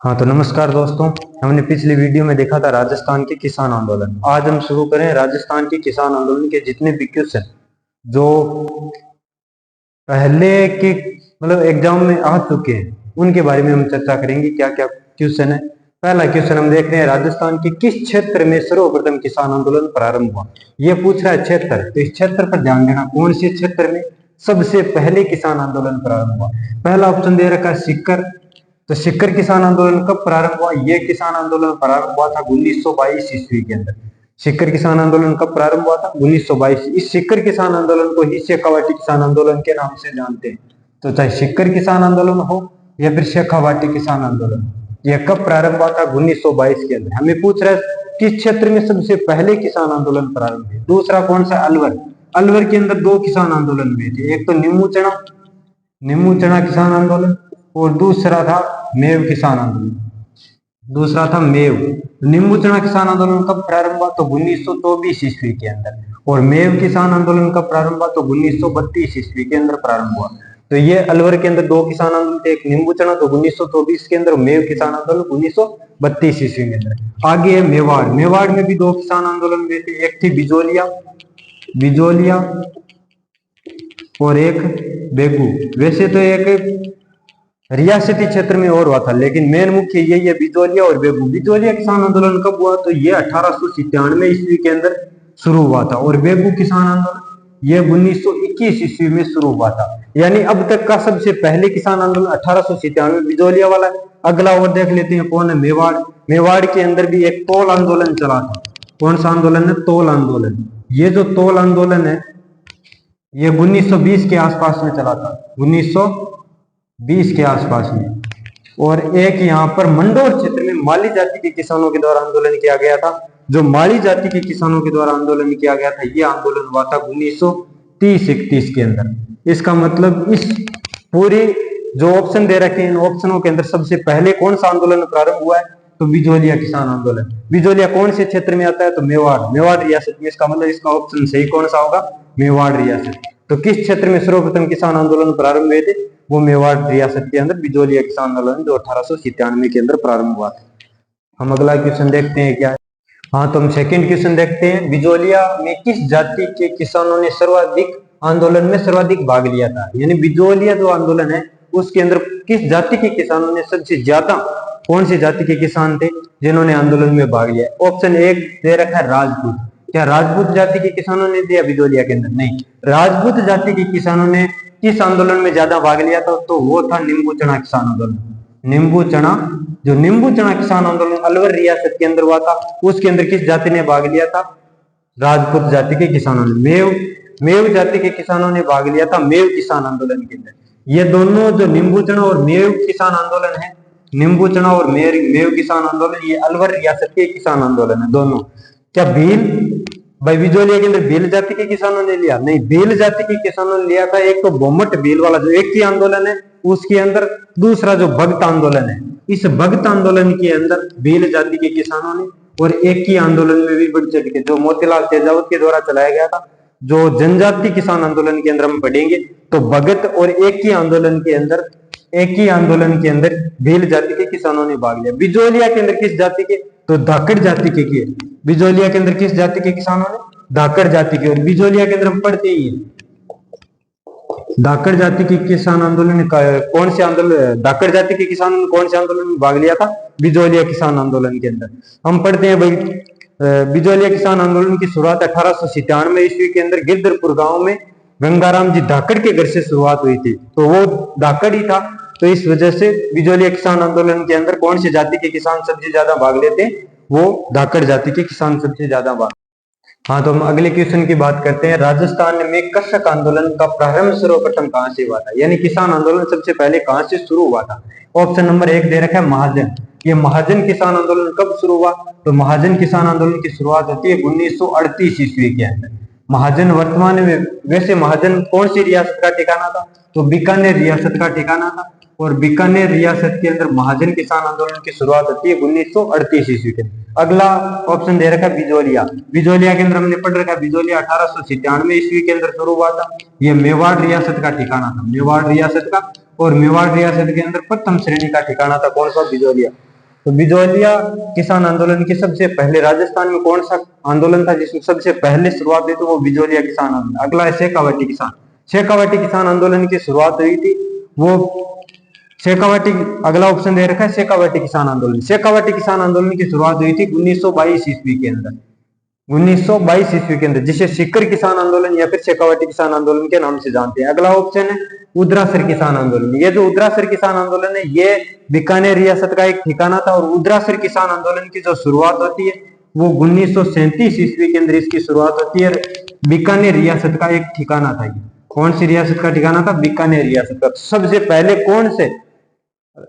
हाँ तो नमस्कार दोस्तों। हमने पिछली वीडियो में देखा था राजस्थान के किसान आंदोलन। आज हम शुरू करें राजस्थान के किसान आंदोलन के जितने भी क्वेश्चन जो पहले के एग्जाम में आ चुके हैं उनके बारे में हम चर्चा करेंगे। क्या क्या क्वेश्चन है। पहला क्वेश्चन हम देख रहे हैं, राजस्थान के किस क्षेत्र में सर्वप्रथम किसान आंदोलन प्रारंभ हुआ। ये पूछ रहा है क्षेत्र, तो इस क्षेत्र पर ध्यान देना, कौन से क्षेत्र में सबसे पहले किसान आंदोलन प्रारंभ हुआ। पहला ऑप्शन दे रखा है सीकर। तो सीकर किसान आंदोलन कब प्रारंभ हुआ। यह किसान आंदोलन प्रारंभ हुआ था 1922 ईस्वी के अंदर। सीकर किसान आंदोलन कब प्रारंभ हुआ था 1922। इस सीकर किसान आंदोलन को ही शेखावाटी किसान आंदोलन के नाम से जानते हैं। तो चाहे सीकर किसान आंदोलन हो या फिर शेखावाटी किसान आंदोलन, यह कब प्रारंभ हुआ था 1922 के अंदर। हमें पूछ रहा है किस क्षेत्र में सबसे पहले किसान आंदोलन प्रारंभ हुआ। दूसरा कौन सा, अलवर। अलवर के अंदर दो किसान आंदोलन हुए थे, एक तो नीमू चना किसान आंदोलन और दूसरा था मेव किसान आंदोलन। दूसरा था मेव। नींबू चना किसान आंदोलन कब प्रारंभ हुआ तो 1924 ईस्वी के अंदर। और मेव किसान आंदोलन कब प्रारंभ हुआ तो 1932 ईस्वी के अंदर प्रारंभ हुआ। तो ये अलवर के अंदर दो किसान आंदोलन थे, एक नींबू चना तो 1924 के अंदर, मेव किसान आंदोलन 1932 ईस्वी के अंदर। आगे है मेवाड़। मेवाड़ में भी दो किसान आंदोलन हुए थे, एक थी बिजोलिया और एक बेगू। वैसे तो एक रियासती क्षेत्र में और हुआ था, लेकिन मेन मुख्य यही है बिजोलिया और बेगू। बिजोलिया किसान आंदोलन कब हुआ तो ये 1897 ईस्वी के अंदर शुरू हुआ था। और बेगू किसान आंदोलन ये 1921 ईस्वी में शुरू हुआ था। यानी अब तक का सबसे पहले किसान आंदोलन 1897 बिजोलिया वाला। अगला और देख लेते हैं कौन है, मेवाड़। मेवाड़ के अंदर भी एक तोल आंदोलन चला था। कौन सा आंदोलन है, तोल आंदोलन। ये जो तोल आंदोलन है ये 1920 के आसपास में चला था, 1920 के आसपास में। और एक यहाँ पर मंडोर क्षेत्र में माली जाति के किसानों के द्वारा आंदोलन किया गया था। जो माली जाति के किसानों के द्वारा आंदोलन किया गया था, यह आंदोलन हुआ था 1930-31 के अंदर। इसका मतलब इस पूरी जो ऑप्शन दे रखे हैं, इन ऑप्शनों के अंदर सबसे पहले कौन सा आंदोलन प्रारंभ हुआ है तो बिजोलिया किसान आंदोलन। बिजोलिया कौन से क्षेत्र में आता है तो मेवाड़ रियासत में। इसका मतलब इसका ऑप्शन सही कौन सा होगा, मेवाड़ रियासत। तो किस क्षेत्र में सर्वप्रथम किसान आंदोलन प्रारंभ हुए थे, वो मेवाड़ रियासत के अंदर बिजोलिया किसान आंदोलन जो 1897 के अंदर प्रारंभ हुआ था। हम अगला क्वेश्चन देखते हैं क्या है। हाँ तो हम सेकंड क्वेश्चन देखते हैं, बिजोलिया में किस जाति के किसानों ने आंदोलन में सर्वाधिक भाग लिया था। यानी बिजोलिया जो आंदोलन है उसके अंदर किस जाति के किसानों ने सबसे ज्यादा, कौन सी जाति के किसान थे जिन्होंने आंदोलन में भाग लिया। ऑप्शन एक दे रखा है राजपूत। क्या राजपूत जाति के किसानों ने दिया बिजोलिया के अंदर, नहीं। राजपूत जाति के किसानों ने किस आंदोलन में ज्यादा भाग लिया था तो वो था नींबू चना किसान आंदोलन। नींबू चना किसान आंदोलन अलवर रियासत के अंदर हुआ था, उसके अंदर किस जाति ने भाग लिया था, राजपूत जाति के किसानों ने। मेव जाति के किसानों ने भाग लिया था मेव किसान आंदोलन के अंदर। ये दोनों जो नींबू चना और मेव किसान आंदोलन है, नींबू चना और मेव किसान आंदोलन, ये अलवर रियासत के किसान आंदोलन है दोनों। क्या भाई बिजोलिया के अंदर भील जाति के किसानों ने लिया, नहीं। भील जाति के किसानों ने लिया था एक तो बोमट भील वाला जो एक ही आंदोलन है उसके अंदर, दूसरा जो भगत आंदोलन है, इस भगत आंदोलन के अंदर भील जाति के किसानों ने। और एक ही आंदोलन में भी बढ़ चढ़ के जो मोतीलाल तेजावत के द्वारा चलाया गया था, जो जनजाति किसान आंदोलन के अंदर हम पढ़ेंगे, तो भगत और एक ही आंदोलन के अंदर भील जाति के किसानों ने भाग लिया। बिजोलिया के अंदर किस जाति के तो धाकड़ जाति के किए। बिजोलिया के अंदर किस जाति के किसानों ने, धाकड़ जाति के। और बिजोलिया के अंदर हम पढ़ते ही है धाकड़ जाति के किसान आंदोलन कौन से आंदोलन, धाकड़ जाति के किसानों ने कौन से आंदोलन में भाग लिया था, बिजोलिया किसान आंदोलन के अंदर। हम पढ़ते हैं भाई बिजोलिया किसान आंदोलन की शुरुआत 1897 ईस्वी के अंदर गिरधरपुर गांव में गंगाराम जी धाकड़ के घर से शुरुआत हुई थी, तो वो धाकड़ ही था। तो इस वजह से बिजोलिया किसान आंदोलन के अंदर कौन सी जाति के किसान सबसे ज्यादा भाग लेते हैं, वो धाकड़ जाति के किसान सबसे ज्यादा भाग। हाँ तो हम अगले क्वेश्चन की बात करते हैं, राजस्थान में कृषक आंदोलन का प्रारंभ सर्वप्रथम कहां से हुआ था। यानी किसान आंदोलन सबसे पहले कहां से शुरू हुआ था। ऑप्शन नंबर एक दे रखा है महाजन। ये महाजन किसान आंदोलन कब शुरू हुआ तो महाजन किसान आंदोलन की शुरुआत होती है 1938 ईस्वी के अंदर। महाजन वर्तमान में, वैसे महाजन कौन सी रियासत का ठिकाना था तो बीकानेर रियासत का ठिकाना था। और बीकानेर रियासत के अंदर महाजन किसान आंदोलन की शुरुआत होती है 1938 ईस्वी के। अगला ऑप्शन दे रखा बिजोलिया। बिजोलिया के अंदर हमने पढ़ रखा बिजोलिया 1897 ईस्वी के अंदर शुरू हुआ था। यह मेवाड़ रियासत का ठिकाना था, मेवाड़ रियासत का। और मेवाड़ रियासत के अंदर प्रथम श्रेणी का ठिकाना था कौन सा, बिजोलिया। तो बिजोलिया किसान आंदोलन के सबसे पहले राजस्थान में कौन सा आंदोलन था जिसमें सबसे पहले शुरुआत हुई, तो वो बिजोलिया किसान आंदोलन। अगला है शेखावाटी किसान। शेखावाटी किसान आंदोलन की शुरुआत हुई थी वो शेखावाटी, अगला ऑप्शन दे रखा है शेखावाटी किसान आंदोलन। शेखावाटी किसान आंदोलन की शुरुआत हुई थी 1922 ईस्वी के अंदर, 1922 ईस्वी के अंदर, जिसे सीकर किसान आंदोलन या फिर शेखावाटी किसान आंदोलन के नाम से जानते हैं। अगला ऑप्शन है उद्रासर किसान आंदोलन। ये जो उद्रासर किसान आंदोलन है ये बीकानेर रियासत का एक ठिकाना था, और उद्रासर किसान आंदोलन की जो शुरुआत होती है वो 1937 ईस्वी के अंदर इसकी शुरुआत होती है। बीकानेर रियासत का एक ठिकाना था। ये कौन सी रियासत का ठिकाना था? बीकानेर रियासत का। सबसे पहले कौन से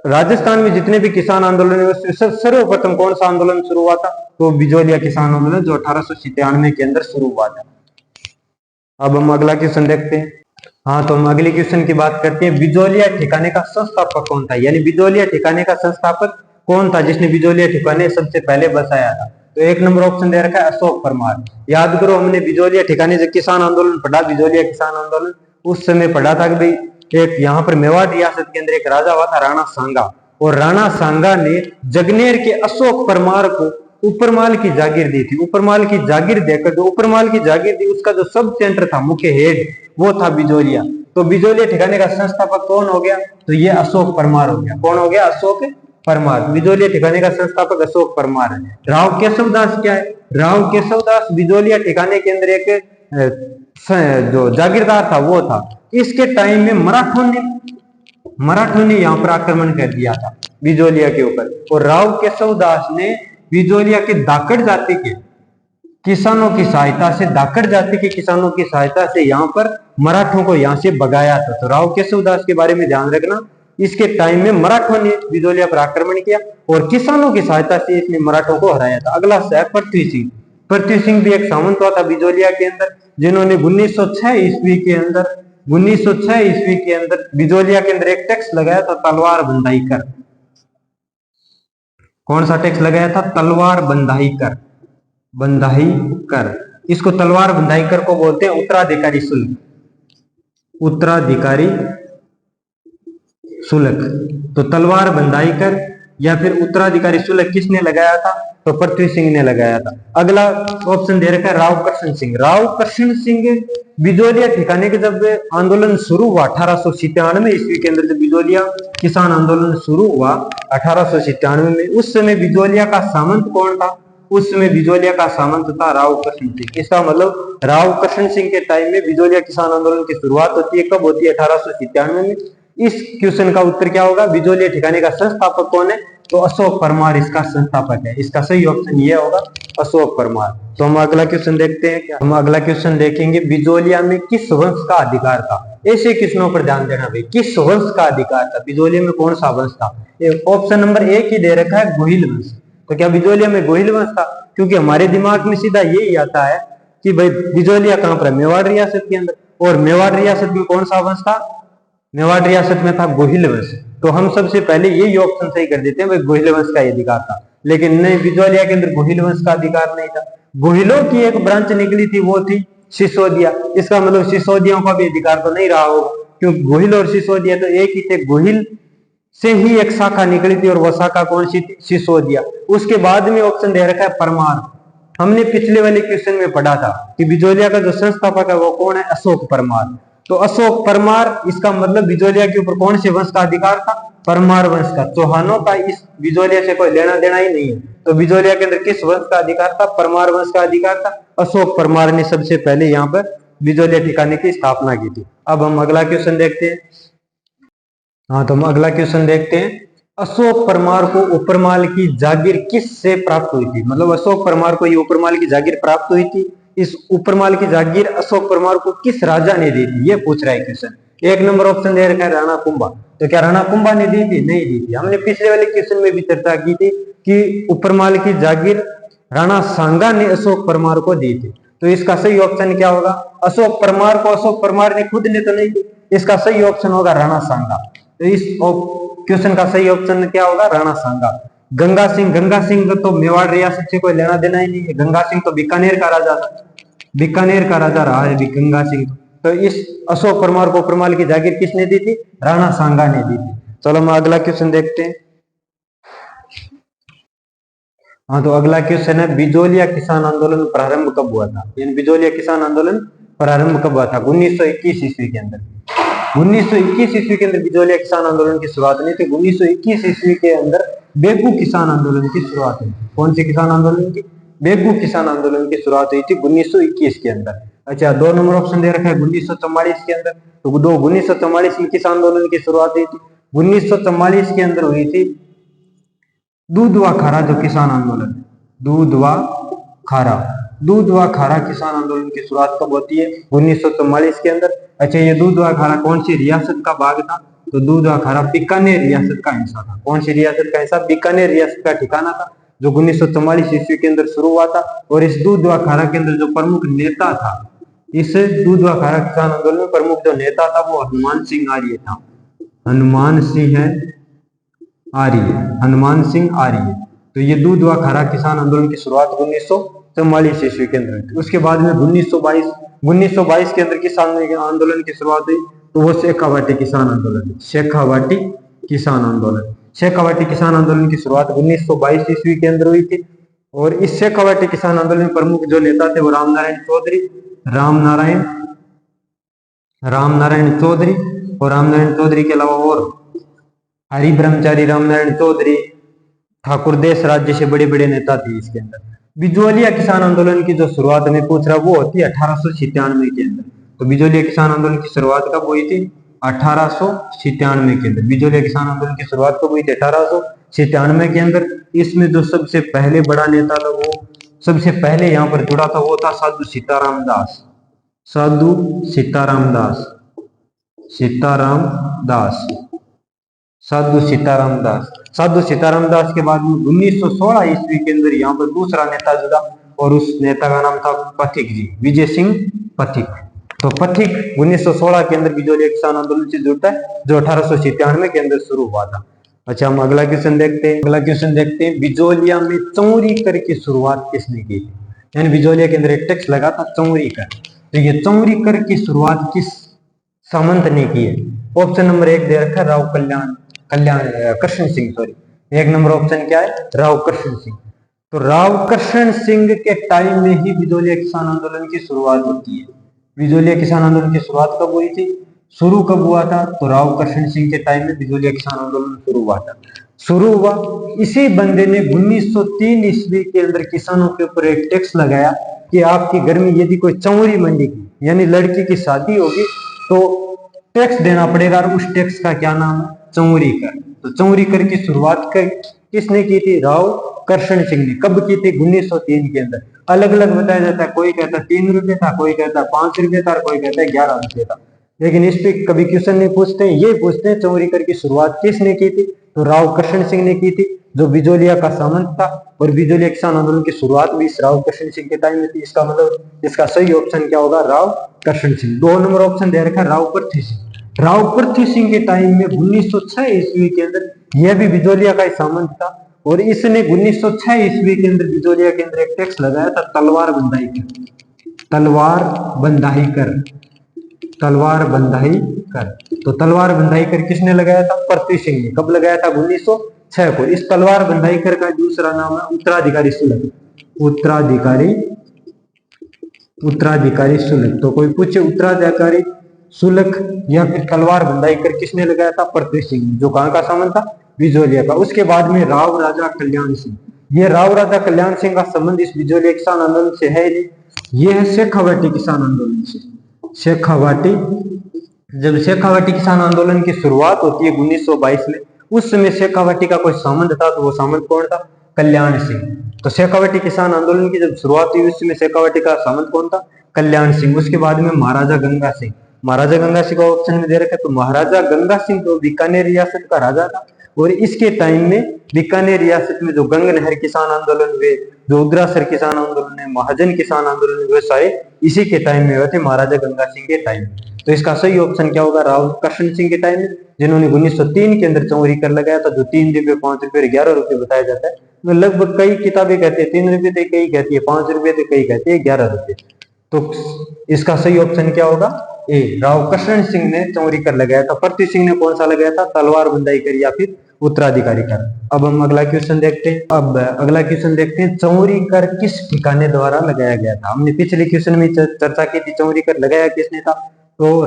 राजस्थान में जितने भी किसान आंदोलन है सर्वप्रथम कौन सा आंदोलन शुरू हुआ था? तो बिजोलिया किसान आंदोलन, जो 1897 के अंदर शुरू हुआ था। अब हम अगला क्वेश्चन देखते हैं। हाँ, तो हम अगले क्वेश्चन की बात करते हैं। बिजोलिया ठिकाने का संस्थापक कौन था? यानी बिजोलिया ठिकाने का संस्थापक कौन था जिसने बिजोलिया ठिकाने सबसे पहले बसाया था? तो एक नंबर ऑप्शन दे रखा है अशोक परमार। याद करो, हमने बिजोलिया ठिकाने जो किसान आंदोलन पढ़ा, बिजोलिया किसान आंदोलन, उस समय पढ़ा था कि भाई एक यहाँ पर मेवाड़ रियासत के अंदर एक राजा हुआ था राणा सांगा, और राणा सांगा ने जगनेर के अशोक परमार को उपरमाल की जागीर दी थी। उपरमाल की जागीर देकर जो उपरमाल की जागीर दी, उसका जो सब सेंटर था, मुख्य हेड, वो था बिजोलिया। तो बिजोलिया ठिकाने का संस्थापक कौन हो गया? तो ये अशोक परमार हो गया। कौन हो गया? अशोक परमार। बिजोलिया ठिकाने का संस्थापक अशोक परमार है। राव केशवदास क्या है? राव केशवदास बिजोलिया ठिकाने के अंदर एक जो जागीरदार था वो था। इसके टाइम में मराठों ने यहाँ पर आक्रमण कर दिया था बिजोलिया के ऊपर, और राव केशवदास ने बिजोलिया के धाकड़ जाति के किसानों की सहायता से, धाकड़ जाति के किसानों की सहायता से यहाँ पर मराठों को यहाँ से भगाया था। तो राव केशवदास के बारे में ध्यान रखना। इसके टाइम में मराठों ने बिजोलिया पर आक्रमण किया और किसानों की सहायता से इसने मराठों को हराया था। अगला है पृथ्वी सिंह। पृथ्वी सिंह भी एक सामंत हुआ था बिजोलिया के अंदर, जिन्होंने 1906 ईस्वी के अंदर बिजोलिया के अंदर एक टैक्स लगाया था, तलवार बंधाई कर। कौन सा टैक्स लगाया था? तलवार बंधाई कर। बंधाई कर, इसको तलवार बंधाई कर को बोलते हैं उत्तराधिकारी शुल्क। उत्तराधिकारी शुल्क। तो तलवार बंधाई कर या फिर उत्तराधिकारी शुल्क किसने लगाया था? तो पृथ्वी सिंह ने लगाया था। अगला ऑप्शन दे रखा है राव कृष्ण सिंह। राव कृष्ण सिंह बिजोलिया ठिकाने के जब आंदोलन शुरू हुआ 1897 ईस्वी के अंदर, जब बिजोलिया किसान आंदोलन शुरू हुआ 1897 में, उस समय बिजोलिया का सामंत कौन था? उस समय बिजोलिया का सामंत था राव कृष्ण सिंह। इसका मतलब राव कृष्ण सिंह के टाइम में बिजोलिया किसान आंदोलन की शुरुआत होती है। कब होती है? 1897 में। इस क्वेश्चन का उत्तर क्या होगा? बिजोलिया ठिकाने का संस्थापक कौन है? तो अशोक परमार इसका संस्थापक है। इसका सही ऑप्शन ये होगा अशोक परमार। तो हम अगला क्वेश्चन देखते हैं। क्या हम अगला क्वेश्चन देखेंगे? बिजोलिया में किस वंश का अधिकार था? ऐसे क्वेश्चनों पर ध्यान देना भाई। किस वंश का अधिकार था? बिजोलिया में कौन सा वंश था? ऑप्शन नंबर एक ही दे रखा है गोहिल वंश। तो क्या बिजोलिया में गोहिल वंश था? क्योंकि हमारे दिमाग में सीधा यही आता है कि भाई बिजोलिया कहां पर है? मेवाड़ रियासत के अंदर, और मेवाड़ रियासत में कौन सा वंश था? मेवाड़ रियासत में था गोहिल वंश। तो हम सबसे पहले यही ऑप्शन सही कर देते हैं भाई गोहिल वंश का अधिकार था। लेकिन नहीं, बिजोलिया के अंदर गोहिल वंश का अधिकार नहीं था। गोहिलों की एक ब्रांच निकली थी, वो थी सिसोदिया। इसका मतलब सिसोदियों का भी अधिकार तो नहीं रहा होगा, क्योंकि गोहिल और सिसोदिया तो एक ही थे। गोहिल से ही एक शाखा निकली थी, और वो शाखा कौन सी थी? सिसोदिया। उसके बाद में ऑप्शन दे रखा है परमार। हमने पिछले वाले क्वेश्चन में पढ़ा था कि बिजोलिया का जो संस्थापक है वो कौन है? अशोक परमार। तो अशोक परमार, इसका मतलब बिजोलिया के ऊपर कौन से वंश का अधिकार था? परमार वंश का। चौहानों का इस बिजोलिया से कोई लेना देना ही नहीं है। तो बिजोलिया के अंदर किस वंश का अधिकार था? परमार वंश का अधिकार था। अशोक परमार ने सबसे पहले यहाँ पर बिजोलिया ठिकाने की स्थापना की थी। अब हम अगला क्वेश्चन देखते हैं। हाँ, तो हम अगला क्वेश्चन देखते हैं। अशोक परमार को उपरमाल की जागीर किस से प्राप्त हुई थी? मतलब अशोक परमार को ये उपरमाल की जागीर प्राप्त हुई थी। इस उपरमाल की जागीर अशोक परमार को किस राजा ने दी थी? ये पूछ रहा है क्वेश्चन। एक नंबर ऑप्शन दे रखा है राणा कुंभा। तो क्या राणा कुंभा ने दी थी? नहीं दी थी। हमने पिछले वाले क्वेश्चन में भी चर्चा की थी कि उपरमाल की जागीर राणा सांगा ने अशोक परमार को दी थी। तो इसका सही ऑप्शन क्या होगा? अशोक परमार को अशोक परमार ने खुद ने तो नहीं दी। इसका सही ऑप्शन होगा राणा सांगा। तो इस क्वेश्चन का सही ऑप्शन क्या होगा? राणा सांगा। गंगा सिंह। गंगा सिंह तो मेवाड़ रियासत से कोई लेना देना ही नहीं है। गंगा सिंह तो बीकानेर का राजा था, बीकानेर का राजा रहा है गंगा सिंह। तो इस अशोक परमार को उपरमाल की जागीर किसने दी थी? राणा सांगा ने दी थी। चलो हम अगला क्वेश्चन देखते हैं। हाँ, तो अगला क्वेश्चन है बिजोलिया किसान आंदोलन प्रारंभ कब हुआ था? यानी बिजोलिया किसान आंदोलन प्रारंभ कब हुआ था? 1921 ईस्वी के अंदर। 1921 ईस्वी के अंदर बिजोलिया किसान आंदोलन की शुरुआत नहीं थी। 1921 ईस्वी के अंदर बेगू किसान आंदोलन की शुरुआत हुई। कौन सी किसान आंदोलन की? बेगू किसान आंदोलन की शुरुआत हुई थी 1921 के अंदर। अच्छा, 2 नंबर ऑप्शन दे रखा है 1944 के अंदर। तो 1944 में किसान आंदोलन की शुरुआत हुई थी। 1944 के अंदर हुई थी दूधवा खारा जो किसान आंदोलन, दूधवा खारा, दूधवा खारा किसान आंदोलन की शुरुआत कब होती है? 1944 के अंदर। अच्छा, ये दूधवा खारा कौन सी रियासत का भाग था? तो दूधवा खारा बीकानेर रियासत का हिस्सा था। कौन सी रियासत का हिस्सा? बीकानेर रियासत का ठिकाना था, जो 1944 ईस्वी के अंदर शुरू हुआ था। और इस दूधवा खारा के अंदर जो प्रमुख नेता था, इस दूधवा खारा किसान आंदोलन में प्रमुख जो नेता था वो हनुमान सिंह आर्य था। हनुमान सिंह आर्य, हनुमान सिंह आर्य। तो ये दूधवा खारा किसान आंदोलन की शुरुआत 1944 ईस्वी के अंदर हुई थी। उसके बाद में 1922 के अंदर किसान आंदोलन की शुरुआत हुई, तो वो शेखावाटी किसान आंदोलन, शेखावाटी किसान आंदोलन, शेखावाटी किसान आंदोलन की शुरुआत 1922 ईस्वी के अंदर हुई थी। और इस शेखावाटी किसान आंदोलन में प्रमुख जो नेता थे वो रामनारायण चौधरी, रामनारायण चौधरी, और रामनारायण चौधरी के अलावा और हरि ब्रह्मचारी रामनारायण चौधरी, ठाकुर देश राज्य से बड़े बड़े नेता थे इसके अंदर। बिजोलिया किसान आंदोलन की जो शुरुआत में पूछ रहा वो होती है 1897 के अंदर। तो बिजोलिया किसान आंदोलन की शुरुआत कब हुई थी? 1897 के अंदर। बिजोलिया किसान आंदोलन की शुरुआत कब हुई थी? 1897 के अंदर। इसमें जो सबसे पहले बड़ा नेता था, वो सबसे पहले यहाँ पर जुड़ा था, वो था साधु सीताराम दास, साधु सीताराम दास, सीताराम दास, साधु सीताराम दास। साधु सीताराम दास के बाद में 1916 ईस्वी के अंदर यहाँ पर दूसरा नेता जुड़ा, और उस नेता का नाम था पथिक जी, विजय सिंह पथिक। तो पथिक 1916 के अंदर बिजोलिया किसान आंदोलन से जुड़ता है, जो 1897 के अंदर शुरू हुआ था। अच्छा, हम अगला क्वेश्चन देखते हैं। अगला क्वेश्चन देखते हैं, बिजोलिया में चौरी कर की शुरुआत किसने की थी? यानी बिजोलिया के अंदर एक टैक्स लगा था चौरी कर। तो ये चौरी कर की शुरुआत किस सामंत ने की है? ऑप्शन नंबर 1 दे रखा है Rao Krishna Singh, sorry. 1 number option क्या है? राव कृष्ण सिंह। तो राव कृष्ण सिंह के टाइम में ही बिजोलिया किसान आंदोलन की शुरुआत होती है। बिजोलिया किसान आंदोलन की शुरुआत कब हुई थी? शुरू कब हुआ था? तो राव कृष्ण सिंह के टाइम में बिजोलिया किसान आंदोलन शुरू हुआ था। शुरू हुआ इसी बंदे ने 1903 ईस्वी के अंदर किसानों के ऊपर एक टैक्स लगाया कि आपके घर में यदि कोई चौरी मंडेगी, यानी लड़की की शादी होगी, तो टैक्स देना पड़ेगा। और उस टैक्स का क्या नाम है? चौरी कर। तो चौरी कर की शुरुआत किसने की थी? राव कृष्ण सिंह ने। कब की थी? 1903 के अंदर। अलग अलग बताया जाता है, कोई कहता है 3 रुपए था, कोई कहता है 5 रुपए था, कोई कहता है 11 रुपए था। लेकिन इस पे कभी क्वेश्चन नहीं पूछते हैं, ये पूछते हैं चौरी कर की शुरुआत किसने की थी? तो राव कृष्ण सिंह ने की थी, जो बिजोलिया का सामंत था। और बिजोलिया किसान आंदोलन की शुरुआत भी इस राव कृष्ण सिंह के टाइम में थी। इसका मतलब इसका सही ऑप्शन क्या होगा? राव कृष्ण सिंह। 2 नंबर ऑप्शन दे रखा है राव पृथ्वी सिंह। राव पृथ्वी सिंह के टाइम में 1906 ईस्वी के अंदर यह भी बिजोलिया का ही सामंत था, और इसने 1906 ईस्वी के अंदर बिजोलिया के अंदर एक टैक्स लगाया था, तलवार बंधाई कर। तलवार बंधाई कर, तलवार बंधाई कर। तो तलवार बंधाई कर किसने लगाया था? पृथ्वी सिंह ने। कब लगाया था? 1906 को। इस तलवार बंधाई कर का दूसरा नाम है उत्तराधिकारी शुल्क, उत्तराधिकारी, उत्तराधिकारी शुल्क। तो कोई पूछे उत्तराधिकारी शुल्क या फिर तलवार बंधाई कर किसने लगाया था? पृथ्वी सिंह, जो कहां का सामंत था? बिजोलिया का। उसके बाद में राव राजा कल्याण सिंह। ये राव राजा कल्याण सिंह का संबंध इस बिजोलिया किसान आंदोलन से है नहीं, ये है शेखावाटी किसान आंदोलन से। शेखावाटी, जब शेखावाटी किसान आंदोलन की शुरुआत होती है 1922 में, उस समय शेखावाटी का कोई सामंत था, तो वो सामंत कौन था? कल्याण सिंह। तो शेखावाटी किसान आंदोलन की जब शुरुआत हुई उस समय शेखावाटी का सामंत कौन था? कल्याण सिंह। उसके बाद में महाराजा गंगा सिंह। महाराजा गंगा सिंह का ऑप्शन में दे रखा है, तो महाराजा गंगा सिंह तो बीकानेर रियासत का राजा था, और इसके टाइम में बीकानेर रियासत में जो गंग नहर किसान आंदोलन हुए, जो उग्रासर किसान आंदोलन है, महाजन किसान आंदोलन हुए, सारे इसी के टाइम में हुए थे, महाराजा गंगा सिंह के टाइम में। तो इसका सही ऑप्शन क्या होगा? राव कृष्ण सिंह के टाइम में, जिन्होंने 1903 के अंदर चौरी कर लगाया था, जो 3 रुपए, 5 रुपए और 11 रुपए बताया जाता है। तो लगभग कई किताबें कहती है 3 रुपए थे, कई कहती है 5 रुपए थे, कई कहती है 11 रुपए। तो इसका सही ऑप्शन क्या होगा? ए, राव कृष्ण सिंह ने चौरी कर लगाया था। पृथ्वी सिंह ने कौन सा लगाया था? तलवार बंधाई कर या फिर उत्तराधिकारी कर। अब हम अगला क्वेश्चन देखते हैं। अब अगला क्वेश्चन देखते हैं, चौरी कर किस ठिकाने द्वारा लगाया गया था। हमने पिछले क्वेश्चन में चर्चा की थी, चौरी कर लगाया किसने था, तो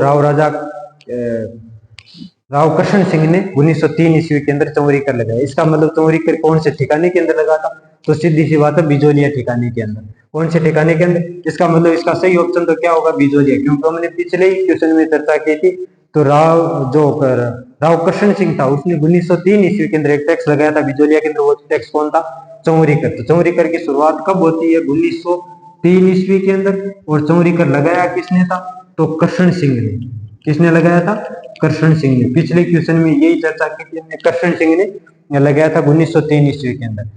राव कृष्ण सिंह ने 1903 ईस्वी के अंदर चौरी कर लगाया। इसका मतलब चौरी कर कौन से ठिकाने के अंदर लगा था, तो सीधी सी बात है बिजोलिया ठिकाने के अंदर। कौन से ठिकाने के अंदर, इसका मतलब इसका सही ऑप्शन तो क्या होगा, बिजोलिया, क्योंकि हमने पिछले ही क्वेश्चन में चर्चा की थी। तो राव कृष्ण सिंह था, उसने 1903 ईस्वी के अंदर एक टैक्स लगाया था बिजोलिया के अंदर। वो टैक्स कौन था, चौरी कर। तो चौरी कर की शुरुआत कब होती है, 1903 ईस्वी के अंदर। और चौरी कर लगाया किसने था, तो कृष्ण सिंह ने। किसने लगाया था, कृष्ण सिंह ने। पिछले क्वेश्चन में यही चर्चा की थी हमने, कृष्ण सिंह ने लगाया था 1903 ईस्वी के अंदर।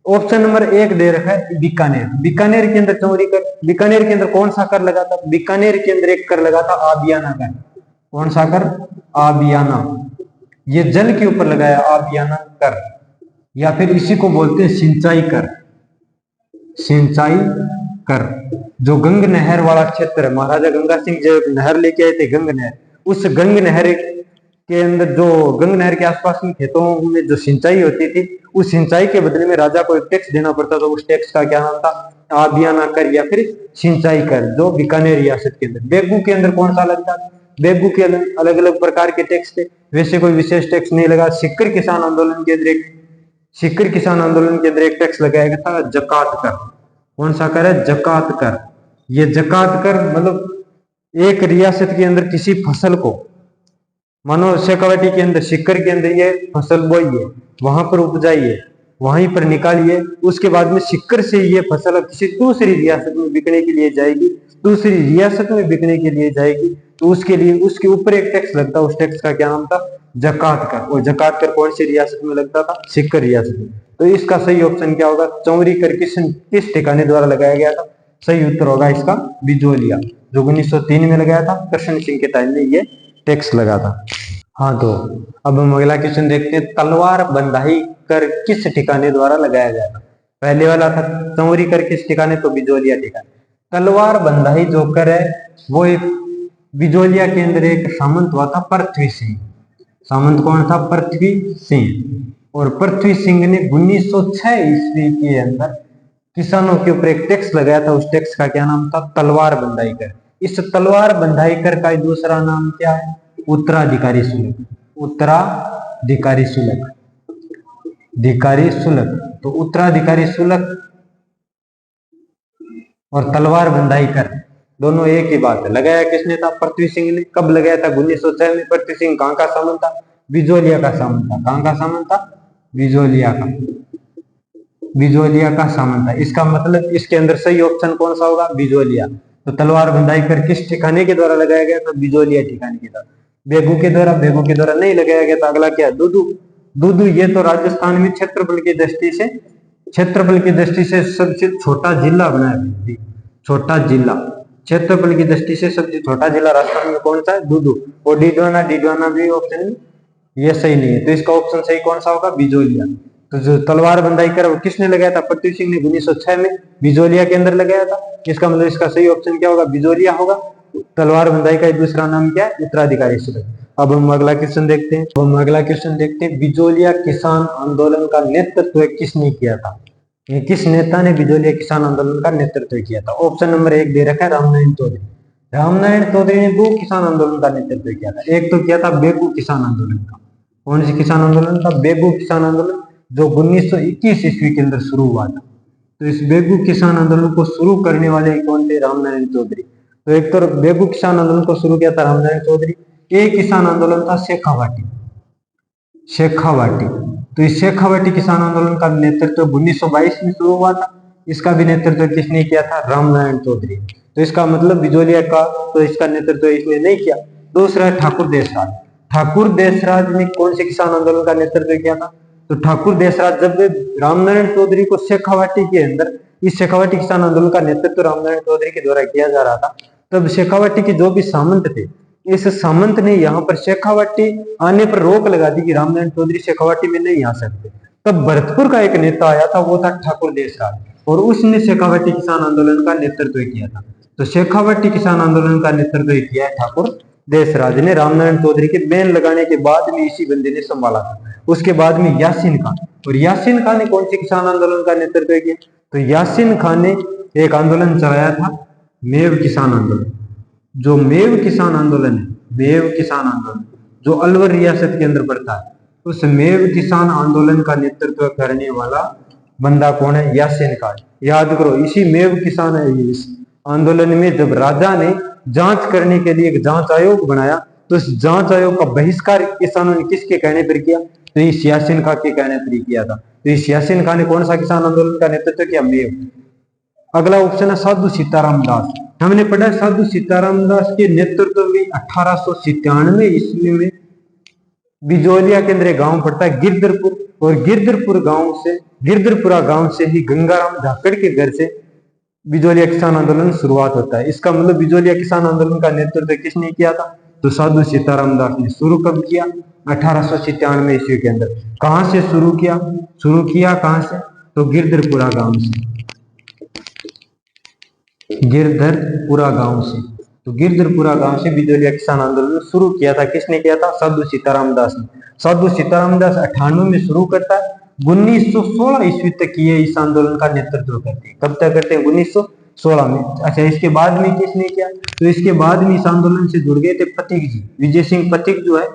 ऑप्शन नंबर 1 दे रखा है बीकानेर। बीकानेर के अंदर चौरी कर, बीकानेर के अंदर कौन सा कर लगा था, बीकानेर के अंदर एक कर लगा था आबियाना कर। कौन सा कर, आबियाना। ये जल के ऊपर लगाया आबियाना कर, या फिर इसी को बोलते हैं सिंचाई कर। सिंचाई कर, जो गंग नहर वाला क्षेत्र है, महाराजा गंगा सिंह जो नहर लेके आए थे गंग नहर, उस गंग नहर के अंदर, जो गंग नहर के आसपास में खेतों में जो सिंचाई होती थी, उस सिंचाई के बदले में राजा को एक टैक्स देना पड़ता था। उस टैक्स का क्या नाम था, आबियाना कर या फिर सिंचाई कर, जो बीकानेर रियासत के अंदर। बेगू के अंदर कौन सा लगता है, बेगू के अलग अलग प्रकार के टैक्स थे, वैसे कोई विशेष टैक्स नहीं लगा। सिक्कर किसान आंदोलन के अंदर एक टैक्स लगाया गया था, जकात कर। कौन सा कर है, जकात कर। ये जकात कर मतलब एक रियासत के अंदर किसी फसल को, मानो शेखावाटी के अंदर, सिक्कर के अंदर ये फसल बोई है, वहां पर उपजाई है, वहीं पर निकालिए, उसके बाद में सिक्कर से ये फसल किसी दूसरी रियासत में बिकने के लिए जाएगी, दूसरी रियासत में बिकने के लिए जाएगी, तो उसके लिए उसके ऊपर एक टैक्स लगता है। उस टैक्स का क्या नाम था, जकात कर। और जकात कर कौन सी रियासत में लगता था, सिक्कर रियासत में। तो इसका सही ऑप्शन क्या होगा, चौरी कर किस ठिकाने द्वारा लगाया गया था। सही उत्तर होगा इसका बिजोलिया, जो 1903 में लगाया था, कृष्ण सिंह के टाइम में ये टैक्स लगा था। हाँ, तो अब हम अगला क्वेश्चन देखते हैं, तलवार बंधाई कर किस ठिकाने द्वारा लगाया गया था। पहले वाला था चौरी कर किस ठिकाने, तो बिजोलिया ठिकाने। तलवार बंधाई जो कर है, वो एक बिजोलिया के अंदर एक सामंत हुआ था, पृथ्वी सिंह। सामंत कौन था, पृथ्वी सिंह। और पृथ्वी सिंह ने 1906 ईस्वी के अंदर किसानों के ऊपर एक टैक्स लगाया था। उस टैक्स का क्या नाम था, तलवार बंधाई कर। इस तलवार बंधाई कर का दूसरा नाम क्या है, उत्तराधिकारी शुल्क। उत्तराधिकारी शुल्क, अधिकारी शुल्क। तो उत्तराधिकारी शुल्क और तलवार बंधाई कर दोनों एक ही बात है। लगाया किसने था, पृथ्वी सिंह ने। कब लगाया था, 1906 में। पृथ्वी सिंह कहां का सामंत था, बिजोलिया का सामंत था। कहां का सामंत था, बिजोलिया का सामंत था। इसका मतलब इसके अंदर सही ऑप्शन कौन सा होगा, बिजोलिया। तो तलवार बंधाई कर किस ठिकाने के द्वारा लगाया गया, तो बिजोलिया ठिकाने के द्वारा। बेगू के द्वारा नहीं लगाया गया था। अगला क्या, दूदू। ये तो राजस्थान में क्षेत्रफल की दृष्टि से सबसे छोटा जिला बनाया। छोटा जिला, क्षेत्रफल की दृष्टि से सबसे छोटा जिला राजस्थान में कौन सा है, दूदू। और डिडवाना भी ऑप्शन ये सही नहीं है, तो इसका ऑप्शन सही कौन सा होगा, बिजोलिया। तो जो तलवार बंधाई कर वो किसने लगाया था, पृथ्वी सिंह ने 1906 में बिजोलिया के अंदर लगाया था। इसका मतलब इसका सही ऑप्शन क्या होगा, बिजोलिया होगा। तलवार बंधाई का दूसरा नाम क्या है, उत्तराधिकारी शुल्क। अब हम अगला क्वेश्चन देखते हैं, बिजोलिया किसान आंदोलन का नेतृत्व किसने किया था। किस नेता ने बिजोलिया किसान आंदोलन का नेतृत्व किया था। ऑप्शन नंबर 1 दे रखा है, रामनारायण चौधरी। रामनारायण चौधरी ने 2 किसान आंदोलन का नेतृत्व किया था। एक तो किया था बेगू किसान आंदोलन का। कौन सी किसान आंदोलन था, बेगू किसान आंदोलन, जो 1921 ईस्वी के अंदर शुरू हुआ था। तो इस बेगू किसान आंदोलन को शुरू करने वाले कौन थे, रामनारायण चौधरी। तो एक तो बेगू किसान आंदोलन को शुरू किया था रामनारायण चौधरी। एक किसान आंदोलन था शेखावाटी। तो इस शेखावाटी किसान आंदोलन का नेतृत्व 1922 में शुरू हुआ था। इसका भी नेतृत्व किसने किया था, रामनारायण चौधरी। तो इसका मतलब बिजोलिया का, तो इसका नेतृत्व इसने नहीं किया। दूसरा है ठाकुर देशराज ने कौन से किसान आंदोलन का नेतृत्व किया था, तो ठाकुर देशराज, जब रामनारायण चौधरी को शेखावाटी के अंदर, इस शेखावाटी किसान आंदोलन का नेतृत्व रामनारायण चौधरी के द्वारा किया जा रहा था, तब शेखावाटी के जो भी सामंत थे, इस सामंत ने यहाँ पर शेखावाटी आने पर रोक लगा दी कि रामनारायण चौधरी शेखावाटी में नहीं आ सकते। तब भरतपुर का एक नेता आया था, वो था ठाकुर देशराज, और उसने शेखावाटी किसान आंदोलन का नेतृत्व किया था। तो शेखावाटी किसान आंदोलन का नेतृत्व किया है ठाकुर देशराज ने। रामनारायण चौधरी के बैन लगाने के बाद में इसी बंदे ने संभाला था। उसके बाद में यासीन खान। और यासीन खान ने कौन से किसान आंदोलन का नेतृत्व किया? तो यासीन खान ने एक आंदोलन चलाया था, मेव किसान आंदोलन। जो मेव किसान आंदोलन है, मेव किसान आंदोलन जो अलवर रियासत के अंदर पड़ता है, उस मेव किसान आंदोलन का नेतृत्व करने वाला बंदा कौन है? यासीन खान। याद करो, इसी मेव किसान इस आंदोलन में जब राजा ने जांच करने के लिए एक जांच आयोग बनाया, तो इस जांच आयोग का बहिष्कार किसानों ने किसके कहने पर किया? तो इस यासीन खान के कहने पर किया था। तो इस यासीन खान ने कौन सा किसान आंदोलन का नेतृत्व किया? मेव। अगला ऑप्शन है साधु सीताराम दास। हमने पढ़ा साधु सीताराम दास के नेतृत्व में 1897 ईस्वी में बिजोलिया के अंदर एक गांव पड़ता है गिरधरपुर, और गिरधरपुरा गांव से ही गंगाराम धाकड़ के घर से बिजोलिया किसान आंदोलन शुरुआत होता है। इसका मतलब बिजोलिया किसान आंदोलन का नेतृत्व किसने किया था? तो साधु सीताराम दास ने। शुरू कब किया? 1897 ईस्वी के अंदर। कहां से शुरू किया? कहां से? तो गिरधरपुरा गांव से। गिरधरपुरा गांव से। तो गिरधरपुरा गांव से बिजोलिया किसान आंदोलन शुरू किया था। किसने किया था? साधु सीताराम दास ने। साधु सीताराम दास 98 में शुरू करता है, 1916 ईस्वी तक ये इस आंदोलन का नेतृत्व करते हैं। कब तक करते हैं? 1916 में। अच्छा, इसके बाद में किसने किया? तो इसके बाद में इस आंदोलन से जुड़ गए थे पथिक जी। विजय सिंह पथिक जो है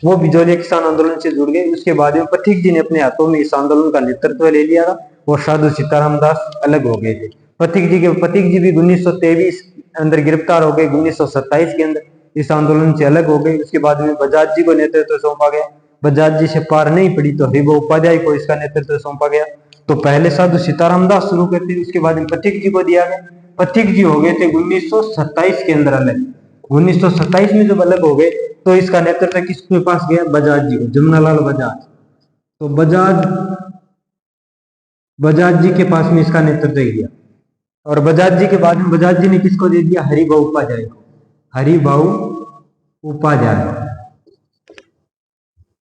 वो बिजोलिया किसान आंदोलन से जुड़ गए। उसके बाद में पथिक जी ने अपने हाथों में इस आंदोलन का नेतृत्व ले लिया था, और साधु सीताराम दास अलग हो गए थे। पथिक जी भी 1923 अंदर गिरफ्तार हो गए, 1927 के अंदर इस आंदोलन से अलग हो गए। उसके बाद में बजाज जी को नेतृत्व सौंपा गया। बजाज जी से पार नहीं पड़ी तो हरिभाऊ उपाध्याय को इसका नेतृत्व सौंपा गया। तो पहले साधु सीताराम दास शुरू करते थे, उसके बाद में पथिक जी को दिया गया। पथिक जी हो गए थे 1927 के अंदर अलग। 1927 में जब अलग हो गए तो इसका नेतृत्व किसके पास गया? बजाज जी को, जमुनालाल बजाज। तो बजाज जी के पास में इसका नेतृत्व किया, और बजाज जी के बाद में बजाज जी ने किसको दे दिया? हरिभाऊ उपाध्याय को। हरिभाऊ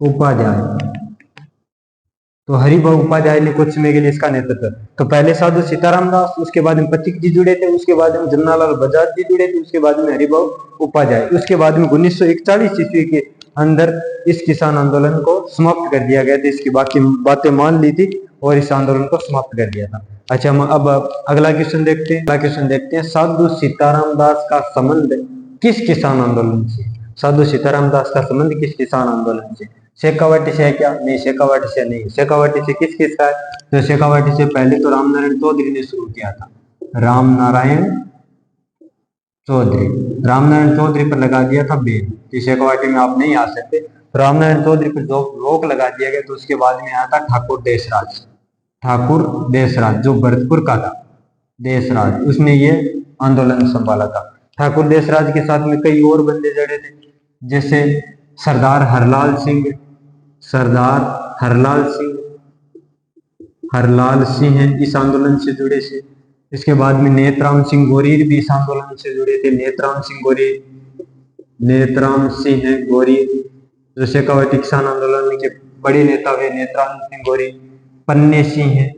उपाध्याय। तो हरिभाऊ उपाध्याय ने कुछ समय के लिए इसका नेतृत्व। तो पहले साधु सीताराम दास, उसके बाद में पथिक जी जुड़े थे, उसके बाद में जमुनालाल बजाज जी जुड़े थे, उसके बाद में हरिभाऊ उपाध्याय। उसके बाद में 1941 ईस्वी के अंदर इस किसान आंदोलन को समाप्त कर दिया गया था। इसकी बाकी बातें मान ली थी और इस आंदोलन को समाप्त कर दिया था। अच्छा, हम अब अगला क्वेश्चन देखते हैं। साधु सीताराम दास का संबंध किस किसान आंदोलन से? साधु सीताराम दास का संबंध किस किसान आंदोलन से? शेखावाटी से है क्या? नहीं, शेखावाटी से नहीं। शेखावाटी से किसका है? तो शेखावाटी से पहले तो रामनारायण चौधरी ने शुरू किया था। रामनारायण चौधरी पर लगा दिया था बैन कि शेखावाटी में आप नहीं आ सकते। तो रामनारायण चौधरी पर जो रोक लगा दिया गया, तो उसके बाद में आया था ठाकुर देशराज जो भरतपुर का था। देशराज, उसने ये आंदोलन संभाला था। ठाकुर देशराज के साथ में कई और बंदे जड़े थे, जैसे सरदार हरलाल सिंह है इस आंदोलन से जुड़े से। इसके बाद में नेतराम सिंह गोरीर भी इस आंदोलन से जुड़े थे। नेतराम सिंह है गोरीर, जो शेखावाटी किसान आंदोलन के बड़े नेता हुए। नेतराम सिंह गोरीर। पन्ने सिंह है,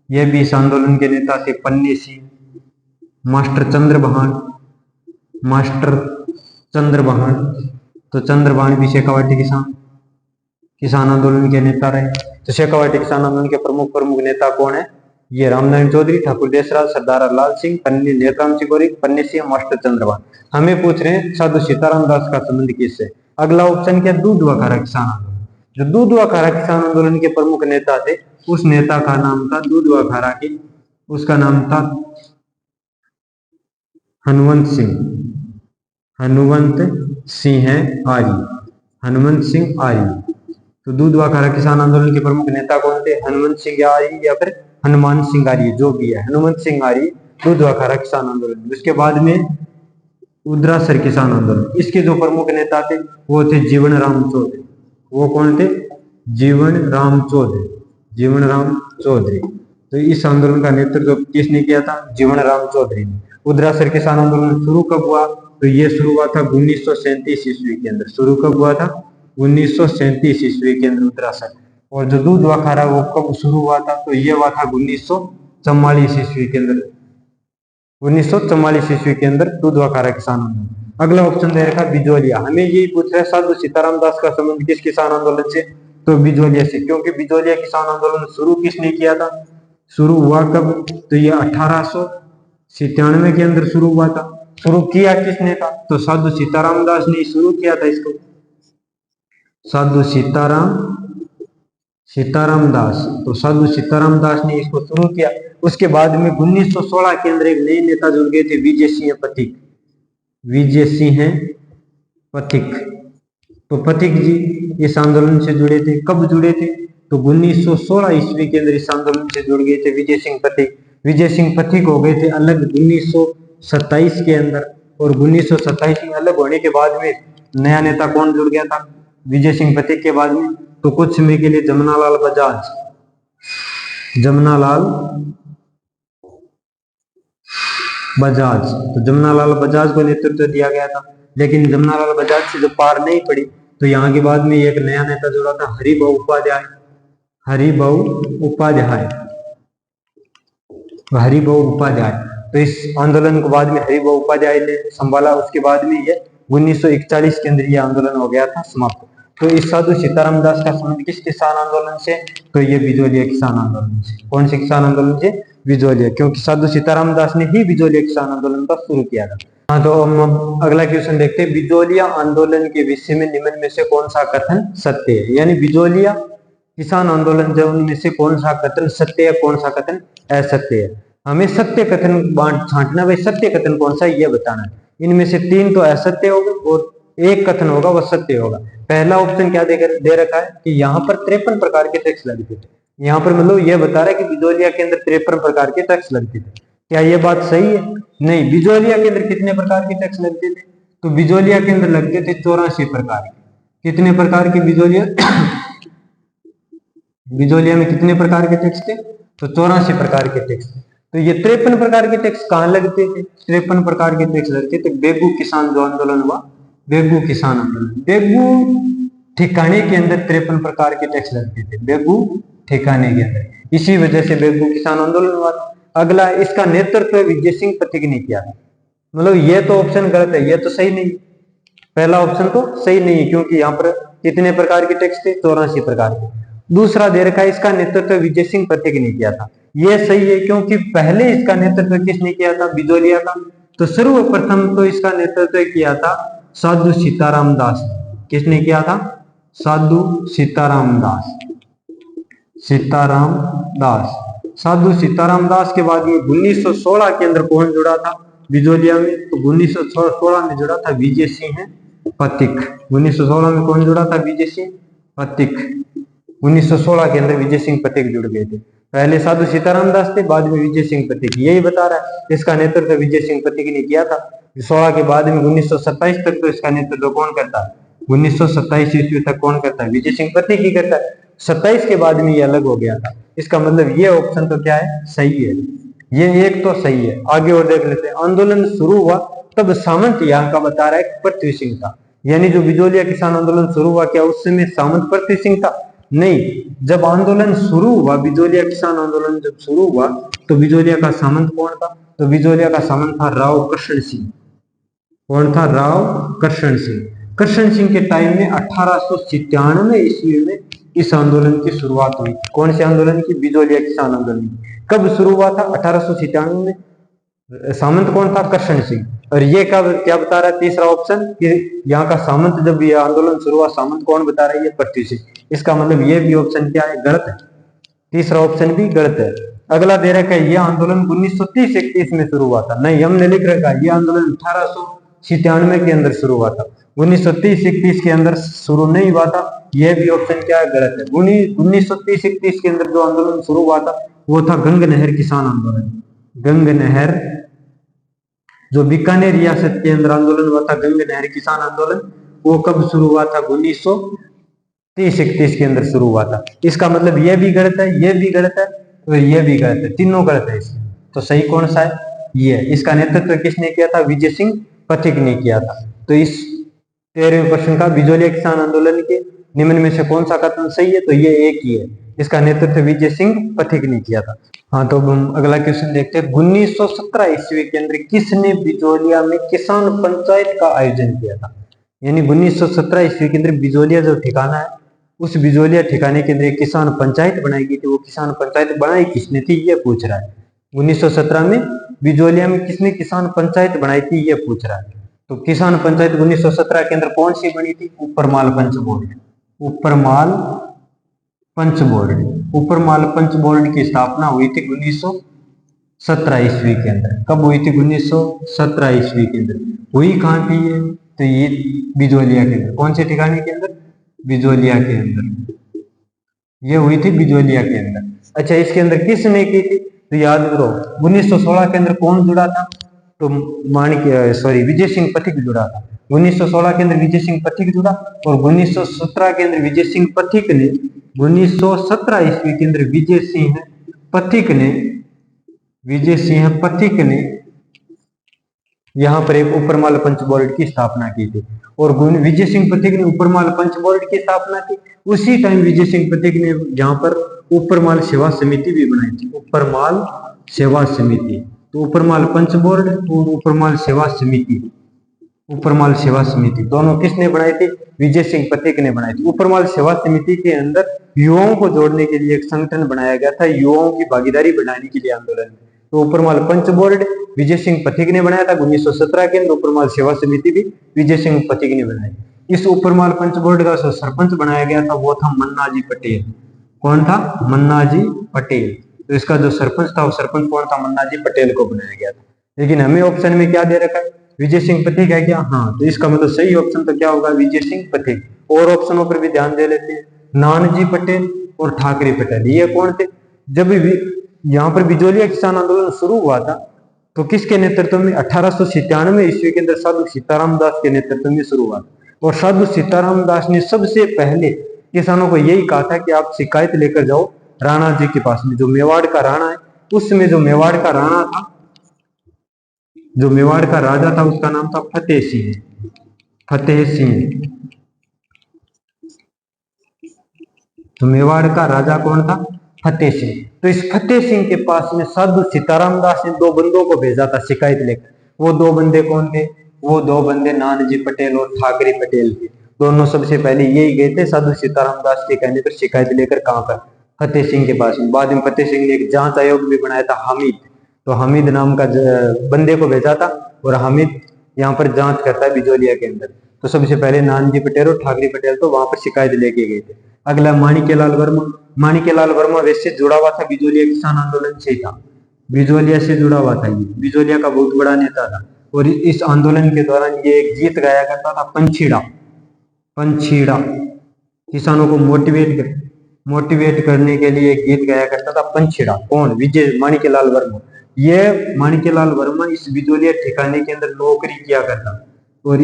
ये भी इस आंदोलन के नेता थे। पन्ने सिंह। मास्टर चंद्रभान, तो चंद्रभान भी शेखावाटी किसान आंदोलन के नेता रहे। तो शेखावाटी किसान आंदोलन के प्रमुख नेता कौन है? ये रामनारायण चौधरी, ठाकुर देशराज, सरदार हरलाल सिंह, पन्ने नेतराम सिंह गोरी, पन्ने सिंह, मास्टर चंद्रभान। हमें पूछ रहे हैं साधु सीताराम दास का संबंध किससे? अगला ऑप्शन क्या? दूध व खारा किसान आंदोलन। जो दूध व खारा किसान आंदोलन के प्रमुख नेता थे, उस नेता का नाम था दूध व खारा की, उसका नाम था हनुमंत सिंह आर्य। तो दूध व खारा किसान आंदोलन के प्रमुख नेता कौन थे? हनुमंत सिंह आर्य या फिर हनुमान सिंह आर्य, जो भी है। हनुमंत सिंह आर्य दूध व खारा किसान आंदोलन। उसके बाद में उद्रासर किसान आंदोलन, इसके जो प्रमुख नेता थे वो थे जीवन राम चौधरी। वो कौन थे? जीवन राम चौधरी। तो इस आंदोलन का नेतृत्व किसने किया था? जीवन राम चौधरी ने। उद्रासर किसान आंदोलन शुरू कब हुआ? तो ये शुरू हुआ था 1937 ईस्वी के अंदर। शुरू कब हुआ था? 1937 ईस्वी के अंदर उद्रासर। और जो दूध व खारा वो कब शुरू हुआ था? तो ये हुआ था 1944 ईस्वी के अंदर। 1944 ईस्वी के अंदर दूध व खारा किसान आंदोलन। अगला ऑप्शन दे रखा बिजोलिया। हमें यही पूछ रहा है साधु सीताराम दास का संबंध किस किसान आंदोलन से? तो बिजोलिया से, क्योंकि बिजोलिया किसान आंदोलन शुरू किसने किया था, शुरू हुआ कब, तो ये 1897 के अंदर शुरू हुआ था। शुरू किया किसने था, तो साधु सीताराम दास ने शुरू किया था इसको, साधु सीताराम दास। तो साधु सीताराम दास ने इसको शुरू किया। उसके बाद में 1916 के अंदर एक नए नेता जुड़ गए थे, विजय सिंह पथिक, विजय सिंह पथिक। तो पथिक जी इस आंदोलन से जुड़े थे। कब जुड़े थे, तो 1916 ईस्वी के अंदर इस आंदोलन से जुड़ गए थे विजय सिंह पथिक। विजय सिंह पथिक हो गए थे अलग 1927 के अंदर, और 1927 में अलग होने के बाद में नया नेता कौन जुड़ गया था विजय सिंह पथिक के बाद में, तो कुछ समय के लिए जमनालाल बजाज, जमनालाल बजाज। तो जमनालाल बजाज को नेतृत्व दिया गया था, लेकिन जमनालाल बजाज से जो पार नहीं पड़ी, तो यहाँ के बाद में एक नया नेता जुड़ा था, हरिभाऊ उपाध्याय, हरिभाऊ उपाध्याय, हरिभाऊ उपाध्याय। तो इस आंदोलन के बाद में हरिभाऊ उपाध्याय ने संभाला। उसके बाद में ये 1941 के अंदर ये आंदोलन हो गया था समाप्त। तो इस साधु सीताराम दास का संबंध किस किसान आंदोलन से, तो ये बिजोलिया किसान आंदोलन से। कौन से किसान आंदोलन से, बिजोलिया, क्योंकि साधु सीताराम दास ने ही बिजोलिया किसान आंदोलन का शुरू किया था। हाँ, तो हम अगला क्वेश्चन देखते हैं, बिजोलिया आंदोलन के विषय में निम्न में से कौन सा कथन सत्य है। यानी बिजोलिया किसान आंदोलन जो उनमें से कौन सा कथन सत्य है, कौन सा कथन असत्य है। हमें सत्य कथन बांट छांटना, भाई सत्य कथन कौन सा है ये बताना है। इनमें से 3 तो असत्य होगा और एक कथन होगा वह सत्य होगा। पहला ऑप्शन क्या दे रखा है कि यहाँ पर 53 प्रकार के टैक्स लगते थे। यहाँ पर मतलब यह बता रहा है कि बिजोलिया के अंदर 53 प्रकार के टैक्स लगते थे। क्या यह बात सही है? नहीं। बिजोलिया के अंदर कितने प्रकार के टैक्स लगते थे, तो बिजोलिया के अंदर लगते थे 84 प्रकार के। कितने प्रकार के बिजोलिया बिजोलिया में कितने प्रकार के टैक्स थे, तो 84 प्रकार के टैक्स थे। तो ये 53 प्रकार के टैक्स कहाँ लगते थे, 53 प्रकार के टैक्स लगते थे बेगू किसान जो आंदोलन हुआ, बेगू किसान आंदोलन, बेगू ठिकाने के अंदर 53 प्रकार के टैक्स लगते थे, बेगू ठिकाने के अंदर। इसी वजह से बेगू किसान आंदोलन हुआ था। अगला, इसका नेतृत्व विजय सिंह पथिक ने किया था। मतलब ये तो ऑप्शन गलत है, ये तो सही नहीं, पहला ऑप्शन तो सही नहीं है, क्योंकि यहाँ पर कितने प्रकार के टैक्स थे, 84 प्रकार के। दूसरा दे रखा है इसका नेतृत्व विजय सिंह पथिक ने किया था। यह सही है, क्योंकि पहले इसका नेतृत्व किसने किया था, बिजोलिया का। तो सर्वप्रथम तो इसका नेतृत्व किया था साधु सीताराम दास। किसने किया था, साधु सीताराम दास, सीताराम दास। साधु सीताराम दास के बाद में 1916 के अंदर कौन जुड़ा था बिजोलिया में, तो 1916 में जुड़ा था विजय सिंह पथिक। 1916 में कौन जुड़ा था, विजय सिंह पथिक। 1916 के अंदर विजय सिंह पथिक जुड़ गए थे। पहले साधु सीताराम दास थे, बाद में विजय सिंह पथिक। यही बता रहा है इसका नेतृत्व विजय सिंह पथिक ने किया था। 16 के बाद में 1927 तक तो इसका नेतृत्व कौन करता है, 1927 ईस्वी तक कौन करता है, विजय सिंह पथिक ही करता है। 27 के बाद में ये अलग हो गया था। इसका मतलब ये ऑप्शन तो क्या है, सही है। ये एक तो सही है। आगे और देख लेते हैं। आंदोलन शुरू हुआ तब सामंत यहाँ का बता रहा है पृथ्वी सिंह था। यानी जो बिजोलिया किसान आंदोलन शुरू हुआ, क्या उस समय सामंत पृथ्वी सिंह था? नहीं। जब आंदोलन शुरू हुआ, बिजोलिया किसान आंदोलन जब शुरू हुआ, तो बिजोलिया का सामंत कौन था, तो बिजोलिया का सामंत था राव कृष्ण सिंह। कौन था, राव कृष्ण सिंह। कृष्ण सिंह के टाइम में 1897 ईस्वी में इस आंदोलन की शुरुआत हुई। कौन से आंदोलन की, बिजोलिया किसान आंदोलन। कब शुरू हुआ था, 1897 में। सामंत कौन था, कृष्ण सिंह। और ये कब, क्या बता रहा है तीसरा ऑप्शन, कि यहाँ का सामंत जब ये आंदोलन शुरू हुआ, सामंत कौन बता रहा है, ये पृथ्वी सिंह। इसका मतलब ये भी ऑप्शन क्या है, गलत है। तीसरा ऑप्शन भी गलत है। अगला दे रखा है ये आंदोलन 1930-31 में शुरू हुआ था। नहीं, हमने लिख रखा है ये आंदोलन 1897 के अंदर शुरू हुआ था। 1930-31 के अंदर शुरू नहीं हुआ था। यह भी ऑप्शन क्या है, गलत है। 1930-31 के अंदर जो आंदोलन शुरू हुआ था वो था गंग नहर किसान आंदोलन। गंग नहर, जो बीकानेर रियासत के अंदर आंदोलन हुआ था, गंग नहर किसान आंदोलन, वो कब शुरू हुआ था, 1930-31 के अंदर शुरू हुआ था। इसका मतलब यह भी गलत है, यह भी गलत है और यह भी गलत है, तीनों गलत है इसमें। तो सही कौन सा है, ये। इसका नेतृत्व किसने किया था, विजय सिंह पथिक ने किया था। तो इस 13वें प्रश्न का बिजोलिया किसान आंदोलन के निम्न में से कौन सा कथन सही है, तो ये एक ही है। इसका नेतृत्व विजय सिंह पथिक ने किया था। हाँ, तो हम अगला क्वेश्चन देखते हैं। 1917 ईस्वी के अंदर किसने बिजोलिया में किसान पंचायत का आयोजन किया था। यानी 1917 ईस्वी के अंदर बिजोलिया जो ठिकाना है उस बिजोलिया ठिकाने के अंदर एक किसान पंचायत बनाई गई थी। वो किसान पंचायत बनाई किसने थी ये पूछ रहा है। 1917 में बिजोलिया में किसने किसान पंचायत बनाई थी ये पूछ रहा है। तो किसान पंचायत 1917 के अंदर कौन सी बनी थी? ऊपरमाल पंच बोर्ड। ऊपरमाल पंच बोर्ड। ऊपरमाल पंच बोर्ड की स्थापना हुई थी 1917 ईस्वी के अंदर। कब हुई थी? 1917 ईस्वी के अंदर। हुई कहाँ थी ये? तो ये बिजोलिया के अंदर। कौन से ठिकाने के अंदर? बिजोलिया के अंदर। ये हुई थी बिजोलिया के अंदर। अच्छा, इसके अंदर किसने की थी? तो याद करो 1916 के अंदर कौन जुड़ा था? तो विजय सिंह पथिक जुड़ा था। 1916 के अंदर विजय सिंह पथिक जुड़ा और 1917 के अंदर विजय सिंह पथिक ने 1917 ईस्वी के अंदर विजय सिंह पथिक ने यहाँ पर एक ऊपरमाल पंच बोर्ड की स्थापना की थी। और विजय सिंह पथिक ने ऊपरमाल पंच बोर्ड की स्थापना की। उसी टाइम विजय सिंह पथिक ने यहाँ पर ऊपरमाल सेवा समिति भी बनाई थी। ऊपरमाल सेवा समिति। तो ऊपरमाल पंच बोर्ड और ऊपरमाल सेवा समिति दोनों किसने बनाई थी? विजय सिंह पथिक ने बनाई थी। ऊपरमाल सेवा समिति के अंदर युवाओं को जोड़ने के लिए एक संगठन बनाया गया था, युवाओं की भागीदारी बढ़ाने के लिए आंदोलन में। तो ऊपरमाल पंच बोर्ड विजय सिंह पथिक ने बनाया था 1917 के अंदर। ऊपरमाल सेवा समिति भी विजय सिंह पथिक ने बनाई। इस ऊपरमाल पंच बोर्ड का सरपंच बनाया गया था वो था मन्नाजी पटेल। कौन था? मन्नाजी पटेल। तो इसका जो सरपंच था वो सरपंच कौन था? मन्नाजी पटेल को बनाया गया था। लेकिन हमें ऑप्शन में क्या दे रखा है? विजय सिंह पथिक है क्या? हाँ, तो इसका मतलब सही ऑप्शन तो क्या होगा? विजय सिंह पथिक। और ऑप्शनों पर भी ध्यान दे लेते हैं। नानजी पटेल और ठाकरे पटेल, ये कौन थे? जब यहाँ पर बिजोलिया किसान आंदोलन शुरू हुआ था तो किसके नेतृत्व में? 1897 ईस्वी के अंदर साधु सीताराम दास के नेतृत्व में शुरू हुआ। और साधु सीताराम दास ने सबसे पहले किसानों को यही कहा था कि आप शिकायत लेकर जाओ राणा जी के पास में। जो मेवाड़ का राणा है, उसमें जो मेवाड़ का राणा था, जो मेवाड़ का राजा था, उसका नाम था फतेह सिंह। तो मेवाड़ का राजा कौन था? फतेह सिंह। तो इस फतेह सिंह के पास में साधु सीताराम दास ने दो बंदों को भेजा था शिकायत लेकर। वो दो बंदे कौन थे? वो दो बंदे नानजी पटेल और ठाकरे पटेल थे। दोनों सबसे पहले यही गए थे साधु सीताराम दास के कहने पर शिकायत लेकर। कहां पर? फतेह सिंह के पास में। बाद में फतेह सिंह ने एक जांच आयोग भी बनाया था, हामिद। तो हामिद नाम का बंदे को भेजा था और हामिद यहाँ पर जांच करता है बिजोलिया के अंदर। तो सबसे पहले नानजी पटेल और ठाकरे पटेल तो वहां पर शिकायत लेके गए थे। अगला माणिक्यलाल वर्मा। माणिक्यलाल वर्मा वैसे जुड़ा हुआ था बिजोलिया किसान आंदोलन से था। बिजोलिया से जुड़ा हुआ था, ये बिजोलिया का बहुत बड़ा नेता था। और इस आंदोलन के दौरान ये एक गीत गाया करता था, पंछीड़ा। किसानों को मोटिवेट करने के लिए एक गीत गाया करता था, पंछीड़ा। कौन? विजय माणिक्यलाल वर्मा। ये माणिक्यलाल वर्मा इस बिजोलिया ठिकाने के अंदर नौकरी किया करता और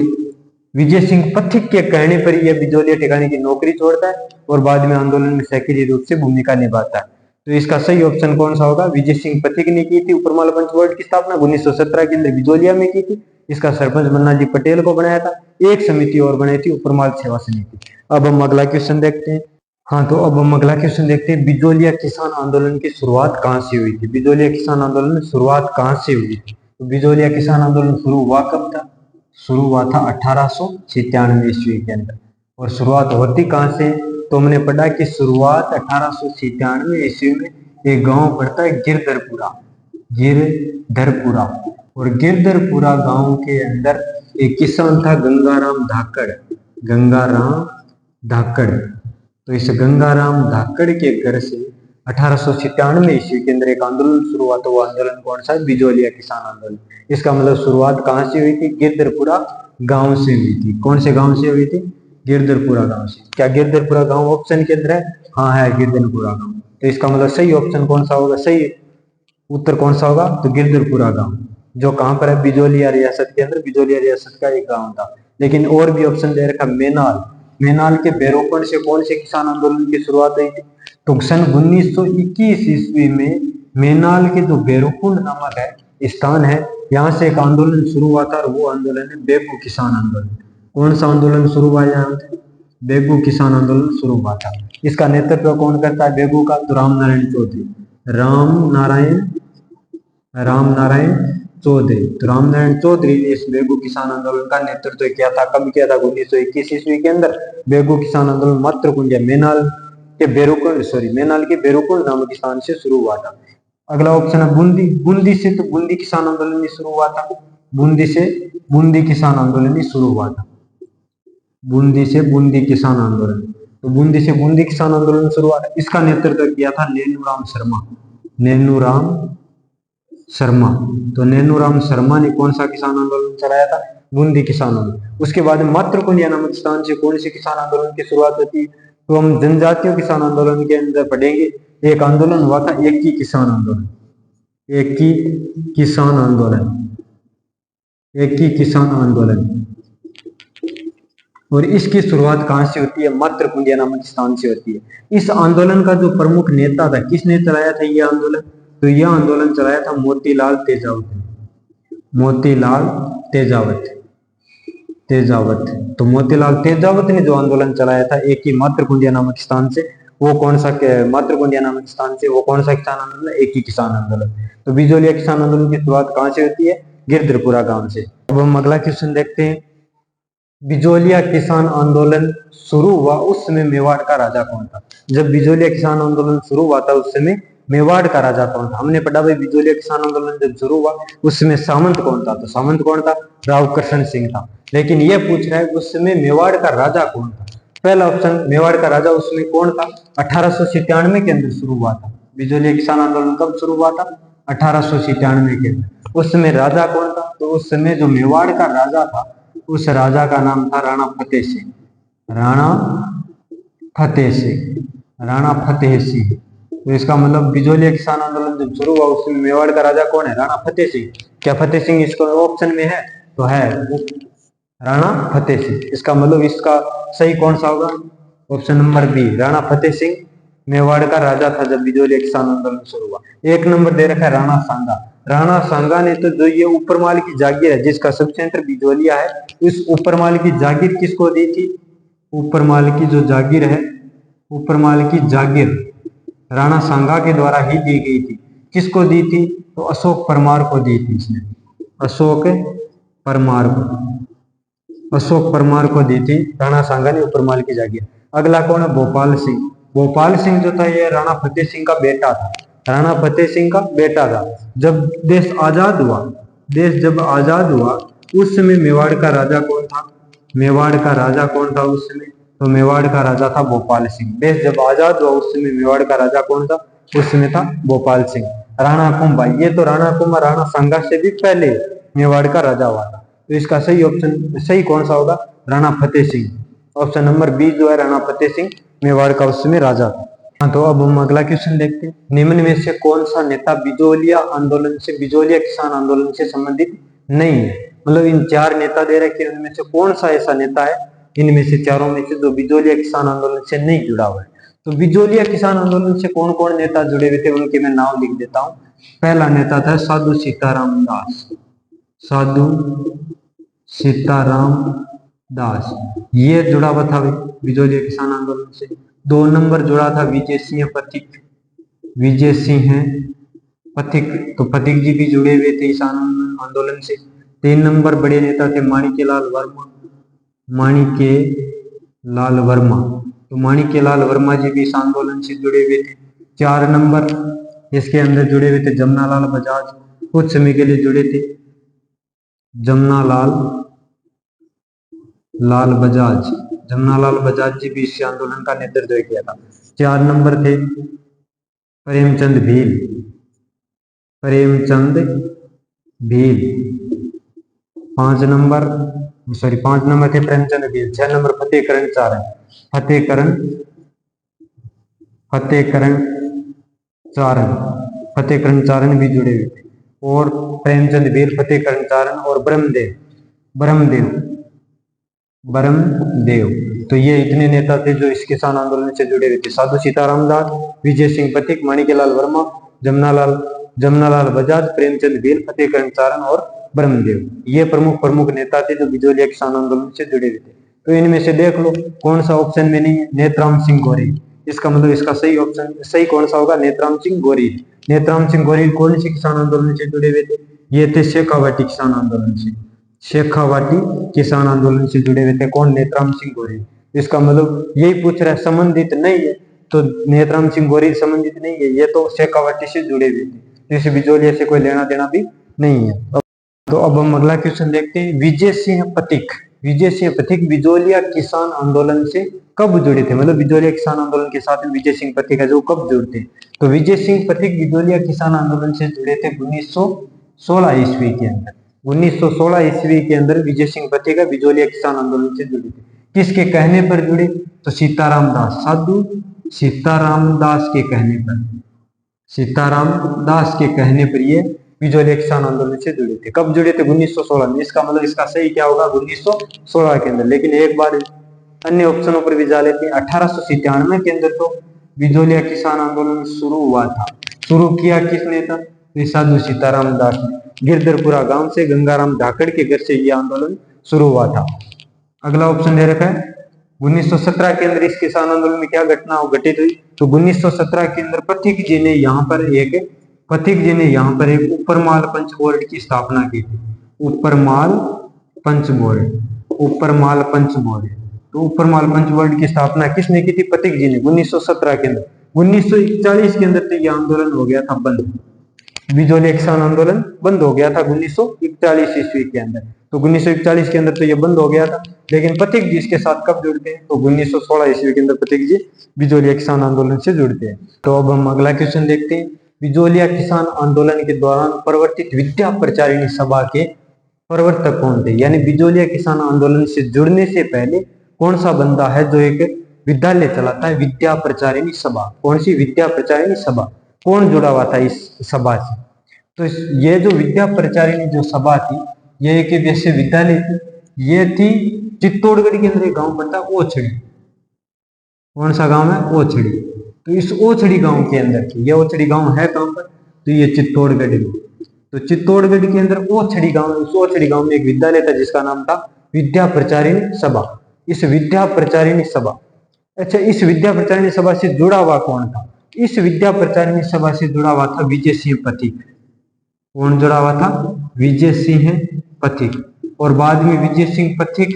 विजय सिंह पथिक के कहने पर यह बिजोलिया ठिकाने की नौकरी छोड़ता है और बाद में आंदोलन में सक्रिय रूप से भूमिका निभाता है। तो इसका सही ऑप्शन कौन सा होगा? विजय सिंह पथिक ने की थी ऊपरमाल पंच बोर्ड की स्थापना 1917 के अंदर बिजोलिया में की थी। इसका सरपंच मन्नाजी पटेल को बनाया था। एक समिति और बनाई थी, ऊपरमाल सेवा समिति। अब हम अगला क्वेश्चन देखते हैं। हाँ, तो अब हम अगला क्वेश्चन देखते हैं, बिजोलिया किसान आंदोलन की शुरुआत कहाँ से हुई थी? बिजोलिया किसान आंदोलन में शुरुआत कहाँ से हुई थी? तो बिजोलिया किसान आंदोलन शुरू हुआ कब था? शुरू हुआ था 1897 ईस्वी के अंदर। और शुरुआत होती कहाँ से? तो हमने पढ़ा कि शुरुआत 1897 ईस्वी में एक गांव पड़ता है गिरधरपुरा। और गिरधरपुरा गांव के अंदर एक किसान था गंगाराम धाकड़। तो इस गंगाराम धाकड़ के घर से 1897 ईस्वी के अंदर एक आंदोलन शुरू हुआ। तो वो आंदोलन कौन सा? बिजोलिया किसान आंदोलन। इसका मतलब शुरुआत कहाँ से हुई थी? गिरधरपुरा गांव से हुई थी। कौन से गांव से हुई थी? गिरधरपुरा गांव से। क्या गिरधरपुरा गांव ऑप्शन के अंदर है? हाँ है, गिरधरपुरा गांव। तो इसका मतलब सही ऑप्शन कौन सा होगा? सही उत्तर कौन सा होगा? तो गिरधरपुरा गांव, जो कहां पर है? बिजोलिया रियासत के अंदर। बिजोलिया रियासत का एक गांव था। लेकिन और भी ऑप्शन दे रखा, मेनाल के बेरोपण से कौन से किसान आंदोलन की शुरुआत हुई थी? तो सन 1921 ईस्वी में मेनाल के जो बेरोकुंड नामक है स्थान है, यहाँ से एक आंदोलन शुरू हुआ था और वो आंदोलन है बेगू किसान आंदोलन। कौन सा आंदोलन शुरू हुआ यहाँ से? बेगू किसान आंदोलन शुरू हुआ था। इसका नेतृत्व कौन करता है बेगू का? तो राम नारायण चौधरी। तो रामनारायण चौधरी ने इस बेगू किसान आंदोलन का नेतृत्व किया था। कब किया था? 1921 ईस्वी के अंदर बेगू किसान आंदोलन मातृकुंड या मेनाल के बेरुकुंड नामक स्थान से शुरू हुआ था। अगला ऑप्शन है बूंदी। बूंदी से तो बूंदी किसान आंदोलन शुरू हुआ था। बूंदी से बूंदी किसान आंदोलन शुरू हुआ था। बूंदी से बूंदी किसान आंदोलन, तो बूंदी से बूंदी किसान आंदोलन शुरू हुआ था। इसका नेतृत्व किया था नेनूराम शर्मा। नेनूराम शर्मा। तो नेनूराम शर्मा ने कौन सा किसान आंदोलन चलाया था? बूंदी किसान आंदोलन। उसके बाद मातृकुंड नामक स्थान से कौन सी किसान आंदोलन की शुरुआत होती है? तो हम जनजातीय किसान आंदोलन के अंदर पढ़ेंगे। एक आंदोलन हुआ था एक की किसान आंदोलन। एक की किसान आंदोलन, एक की किसान आंदोलन। और इसकी शुरुआत कहां से होती है? मातृकुंडिया नामक स्थान से होती है। इस आंदोलन का जो प्रमुख नेता था, किसने चलाया था यह आंदोलन? तो यह आंदोलन चलाया था मोतीलाल तेजावत ने। मोतीलाल तेजावत। तो मोतीलाल तेजावत ने जो आंदोलन चलाया था एक ही मातृकुंडिया नामक स्थान से, वो कौन सा मातृकुंडिया नामक स्थान से वो कौन सा किसान आंदोलन? एक ही किसान आंदोलन। तो बिजोलिया किसान आंदोलन की शुरुआत कहां से होती है? गिरधरपुरा गांव से। अब हम अगला क्वेश्चन देखते हैं। बिजोलिया किसान आंदोलन शुरू हुआ उस समय मेवाड़ का राजा कौन था? जब बिजोलिया किसान आंदोलन शुरू हुआ था उस समय मेवाड़ का राजा कौन था? हमने पढ़ा भाई बिजोलिया किसान आंदोलन जब शुरू हुआ उस समय सामंत कौन था? तो सामंत कौन था? राव कृष्ण सिंह था। लेकिन यह पूछ रहा है उस समय मेवाड़ का राजा कौन था? पहला ऑप्शन मेवाड़ का राजा उस समय कौन था? 1897 के अंदर शुरू हुआ था। बिजोलिया किसान आंदोलन कब शुरू हुआ था? 1897 के अंदर। उस समय राजा कौन था? तो उस समय जो मेवाड़ का राजा था उस राजा का नाम था राणा फतेह सिंह। राणा फतेह सिंह। राणा फतेह सिंह। तो इसका मतलब बिजोलिया किसान आंदोलन जब शुरू हुआ उस समय मेवाड़ का राजा कौन है? राणा फतेह सिंह। क्या फतेह सिंह इसको ऑप्शन में है? तो है राणा फतेह सिंह। इसका मतलब इसका सही कौन सा होगा? Option number B, Rana Fateh Singh Mewar का राजा था जब बिजोलिया किसान आंदोलन शुरू हुआ। एक नंबर दे रखा है राणा सांगा। राणा सांगा ने तो जो ये ऊपरमाल की जागीर है जिसका सब सेंटर बिजोलिया है, इस ऊपरमाल की जागीर किसको दी थी? ऊपरमाल की जो जागीर है, ऊपरमाल की जागीर राणा सांगा के द्वारा ही दी गई थी। किसको दी थी? तो अशोक परमार को दी थी इसने। अशोक परमार को, अशोक परमार को दी थी राणा सांगा ने ऊपरमाल की जागीर। अगला कौन है? भोपाल सिंह। भोपाल सिंह जो था ये राणा फतेह सिंह का बेटा था। राणा फतेह सिंह का बेटा था। जब देश आजाद हुआ, देश जब आजाद हुआ उस समय मेवाड़ का राजा कौन था? मेवाड़ का राजा कौन था उस समय? तो मेवाड़ का राजा था भोपाल सिंह। देश जब आजाद हुआ उस समय मेवाड़ का राजा कौन था? उस समय था भोपाल सिंह। राणा कुंभा, ये तो राणा कुंभा राणा सांगा से भी पहले मेवाड़ का राजा हुआ था। तो इसका सही ऑप्शन सही कौन सा होगा? Rana Fateh Singh. Option number B जो है राणा फतेह सिंह मेवाड़ का उस समय राजा था। हाँ, तो अब हम अगला क्वेश्चन देखते हैं। निम्न में से कौन सा नेता बिजोलिया आंदोलन से, बिजोलिया किसान आंदोलन से संबंधित नहीं है? मतलब इन चार नेता दे रखे हैं उनमें से कौन सा ऐसा नेता है इनमें से चारों में से जो बिजोलिया किसान आंदोलन से नहीं जुड़ा हुआ है? तो बिजोलिया किसान आंदोलन से कौन कौन नेता जुड़े हुए थे उनके मैं नाम लिख देता हूँ। पहला नेता था साधु सीताराम दास। साधु सीताराम दास, ये जुड़ा हुआ था बिजोलिया किसान आंदोलन से। 2 नंबर जुड़ा था विजय सिंह पथिक। विजय सिंह पथिक, तो पथिक जी भी जुड़े हुए थे इस आंदोलन से। 3 नंबर बड़े नेता थे माणिक्यलाल वर्मा। माणिक्यलाल वर्मा, तो माणिक्यलाल वर्मा जी भी इस आंदोलन से जुड़े हुए थे। 4 नंबर इसके अंदर जुड़े हुए थे जमनालाल बजाज, कुछ समय के लिए जुड़े थे जमनालाल बजाज। जमनालाल बजाज जी भी इस आंदोलन का नेतृत्व किया था। 4 नंबर थे प्रेमचंद भील। प्रेमचंद भील 5 नंबर थे प्रेमचंद भील। 6 नंबर फतेहकरण चारण। फतेहकरण चारण भी जुड़े हुए थे। और प्रेमचंद भील, फतेहकरण चारण और ब्रह्मदेव, तो ये इतने नेता थे जो इस किसान आंदोलन से जुड़े हुए थे। साधु सीताराम दास, विजय सिंह पथिक, माणिक्यलाल वर्मा, जमनालाल बजाज, प्रेमचंद भील, फतेहकरण चारण और ब्रह्मदेव, ये प्रमुख नेता थे जो बिजोलिया किसान आंदोलन से जुड़े हुए थे। तो इनमें से देख लो कौन सा ऑप्शन में नहीं है? नेत्राम सिंह गोरी। इसका मतलब इसका सही कौन सा होगा? नेत्राम सिंह गोरी। नेत्राम सिंह गोरी कौन से किसान आंदोलन से जुड़े हुए थे? ये थे शेखावाटी किसान आंदोलन से, शेखावाटी किसान आंदोलन से जुड़े हुए थे कौन? नेत्राम सिंह गौरी। इसका मतलब यही पूछ रहा है, संबंधित नहीं है तो नेत्राम सिंह गौरी संबंधित नहीं है, ये तो शेखावाटी से जुड़े हुए थे, जैसे बिजोलिया से कोई लेना देना भी नहीं है। तो अब हम अगला क्वेश्चन देखते हैं, विजय सिंह पथिक। विजय सिंह पथिक बिजोलिया किसान आंदोलन से कब जुड़े थे? मतलब बिजोलिया किसान आंदोलन के साथ में विजय सिंह पथिक है जो कब जुड़ते? तो विजय सिंह पथिक बिजोलिया किसान आंदोलन से जुड़े थे 1916 ईस्वी के अंदर। 1916 ईस्वी के अंदर विजय सिंह पथिक बिजोलिया किसान आंदोलन से जुड़े थे। किसके कहने पर जुड़े? तो सीताराम दास, साधु सीताराम दास के कहने पर, सीताराम दास के कहने पर ये बिजोलिया किसान आंदोलन से जुड़े थे। कब जुड़े थे? 1916 में। इसका मतलब इसका सही क्या होगा? 1916 के अंदर। लेकिन एक बार अन्य ऑप्शनों पर भी जा लेते हैं। 1897 के अंदर तो बिजोलिया किसान आंदोलन शुरू हुआ था। शुरू किया किसने था? साधु सीताराम दास ने। गिरधरपुरा गांव से गंगाराम धाकड़ के घर से यह आंदोलन शुरू हुआ था। अगला ऑप्शन दे रखा है 1917 के अंदर इस किसान आंदोलन में क्या घटना घटित हुई? तो 1917 के अंदर पथिक जी ने यहाँ पर एक उपरमाल पंच बोर्ड की स्थापना की थी। उपरमाल पंच बोर्ड, उपरमाल पंच बोर्ड। तो उपरमाल पंच बोर्ड की स्थापना किसने की थी? पथिक जी ने 1917 के अंदर। 1941 के अंदर तो यह आंदोलन हो गया था बंद, बिजोलिया किसान आंदोलन बंद हो गया था 1941 ईस्वी के अंदर। तो 1941 के अंदर तो ये बंद हो गया था। लेकिन पथिक जी इसके साथ कब जुड़ते हैं? तो 1916 ईस्वी के अंदर पथिक जी बिजोलिया किसान आंदोलन से जुड़ते हैं। तो अब हम अगला क्वेश्चन देखते हैं, बिजोलिया किसान आंदोलन के दौरान प्रवर्तित विद्या प्रचारिणी सभा के प्रवर्तक कौन थे? यानी बिजोलिया किसान आंदोलन से जुड़ने से पहले कौन सा बंदा है जो एक विद्यालय चलाता है? विद्या प्रचारिणी सभा। कौन सी विद्या प्रचारिणी सभा? कौन जुड़ा हुआ था इस सभा से? तो ये जो विद्या प्रचारिणी जो सभा थी, ये एक वैसे विद्यालय थी। ये थी चित्तौड़गढ़ के अंदर एक गांव पड़ता है ओछड़ी। कौन सा गांव है? ओछड़ी। तो इस ओछड़ी गांव के अंदर थी। ये ओछड़ी गांव है कहां पर? तो ये चित्तौड़गढ़ में। तो चित्तौड़गढ़ के अंदर ओछड़ी गांव, उस ओछड़ी गांव में एक विद्यालय था जिसका नाम था विद्या प्रचारिणी सभा। इस विद्या प्रचारिणी सभा, अच्छा, इस विद्या प्रचारिणी सभा से जुड़ा हुआ कौन था? इस विद्या प्रचारिणी सभा से जुड़ा हुआ था विजय सिंह पथिक। कौन जुड़ा हुआ था? विजय सिंह पथिक। और बाद में विजय सिंह पथिक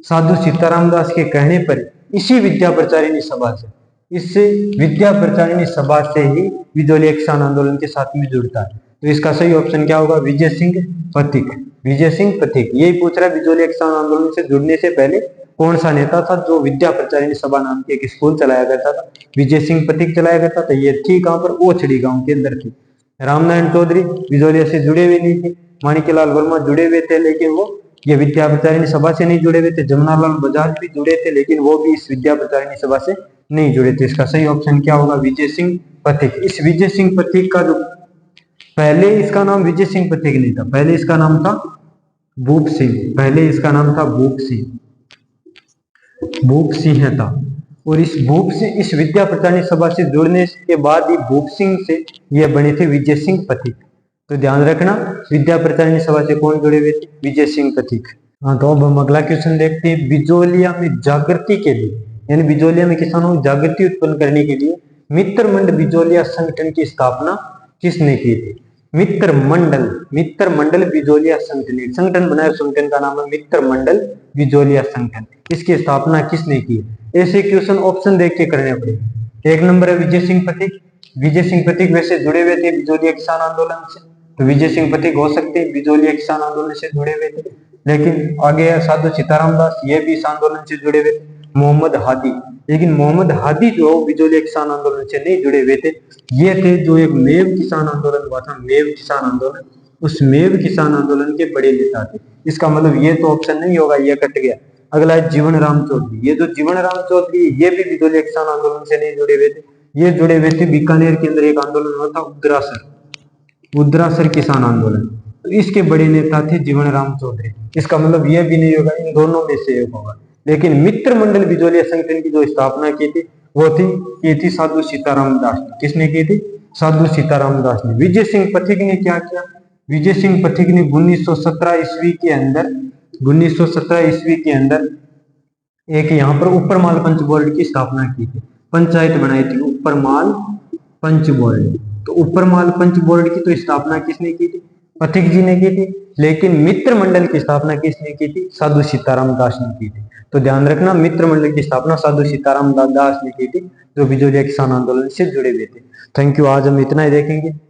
साधु सीताराम दास के कहने पर इसी विद्या प्रचारिणी सभा से, इससे विद्या प्रचारिणी सभा से ही बिजोलिया किसान आंदोलन के साथ में जुड़ता है। तो इसका सही ऑप्शन क्या होगा? विजय सिंह पथिक। विजय सिंह पथिक। यही पूछ रहा है बिजोलिया किसान आंदोलन से जुड़ने से पहले कौन सा नेता था जो विद्या प्रचारिणी सभा नाम के एक स्कूल चलाया करता था? विजय सिंह पथिक चलाया करता था। ये थी कहां पर? ओछड़ी गांव के अंदर थी। रामनारायण चौधरी बिजोलिया से जुड़े हुए नहीं थे। माणिक्यलाल वर्मा जुड़े हुए थे लेकिन वो ये विद्या प्रचारिणी सभा से नहीं जुड़े हुए थे। जमनालाल बजाज भी जुड़े थे लेकिन वो भी इस विद्या प्रचारिणी सभा से नहीं जुड़े थे। इसका सही ऑप्शन क्या होगा? विजय सिंह पथिक। इस विजय सिंह पथिक का जो पहले इसका नाम विजय सिंह पथिक नहीं था, पहले इसका नाम था भूप सिंह। पहले इसका नाम था भूप सिंह, भूप सिंह था। और इस भूप से इस विद्या प्रचारिणी सभा से जुड़ने के बाद ही भूप सिंह से ये बने थे विजय सिंह पथिक। तो ध्यान रखना, विद्या प्रचारिणी सभा से कौन जुड़े हुए थे? विजय सिंह पथिक। हाँ, तो अब हम अगला क्वेश्चन देखते हैं, बिजोलिया में जागृति के लिए, यानी बिजोलिया में किसानों में जागृति उत्पन्न करने के लिए मित्र मंडल बिजोलिया संगठन की स्थापना किसने की थी? मित्र मंडल बिजोलिया संगठन, एक संगठन बनाया, संगठन का नाम है मित्र मंडल बिजोलिया संगठन। इसकी स्थापना किसने की? ऐसे क्वेश्चन ऑप्शन देख के करने पड़ेंगे। एक नंबर है विजय सिंह पथिक। विजय सिंह पथिक वैसे जुड़े हुए थे बिजोलिया किसान आंदोलन से, तो विजय सिंह पथिक हो सकते हैं, बिजोलिया किसान आंदोलन से जुड़े हुए थे। लेकिन आगे साधु सीताराम दास, ये भी इस आंदोलन से जुड़े हुए थे। मोहम्मद हादी, लेकिन मोहम्मद हादी जो बिजोलिया किसान आंदोलन से नहीं जुड़े हुए थे। ये थे जो एक मेव किसान आंदोलन हुआ था, मेव किसान आंदोलन, उस मेव किसान आंदोलन के बड़े नेता थे। इसका मतलब ये तो ऑप्शन नहीं होगा, ये कट गया। अगला है जीवन राम चौधरी। ये जो जीवन राम चौधरी, ये भी बिजोलिया किसान आंदोलन से नहीं जुड़े हुए थे। ये जुड़े हुए थे बीकानेर के अंदर एक आंदोलन हुआ था उद्रासर किसान आंदोलन, तो इसके बड़े नेता थे जीवन राम चौधरी। इसका मतलब यह भी नहीं होगा, इन दोनों में से एक होगा। लेकिन मित्र मंडल बिजोलिया संगठन की जो स्थापना की थी साधु सीताराम दास ने। किसने की थी? साधु सीताराम दास ने। विजय सिंह पथिक ने क्या किया? विजय सिंह पथिक ने 1917 ईस्वी के अंदर एक यहाँ पर उपरमाल पंच बोर्ड की स्थापना की थी, पंचायत बनाई थी उपरमाल पंच बोर्ड। तो उपरमाल पंच बोर्ड की तो स्थापना किसने की थी? पथिक जी ने की थी, लेकिन मित्र मंडल की स्थापना किसने की थी? साधु सीताराम दास ने की थी। तो ध्यान रखना, मित्र मंडल की स्थापना साधु सीताराम दास ने की थी, जो बिजोलिया किसान आंदोलन से जुड़े हुए थे। Thank you. आज हम इतना ही देखेंगे।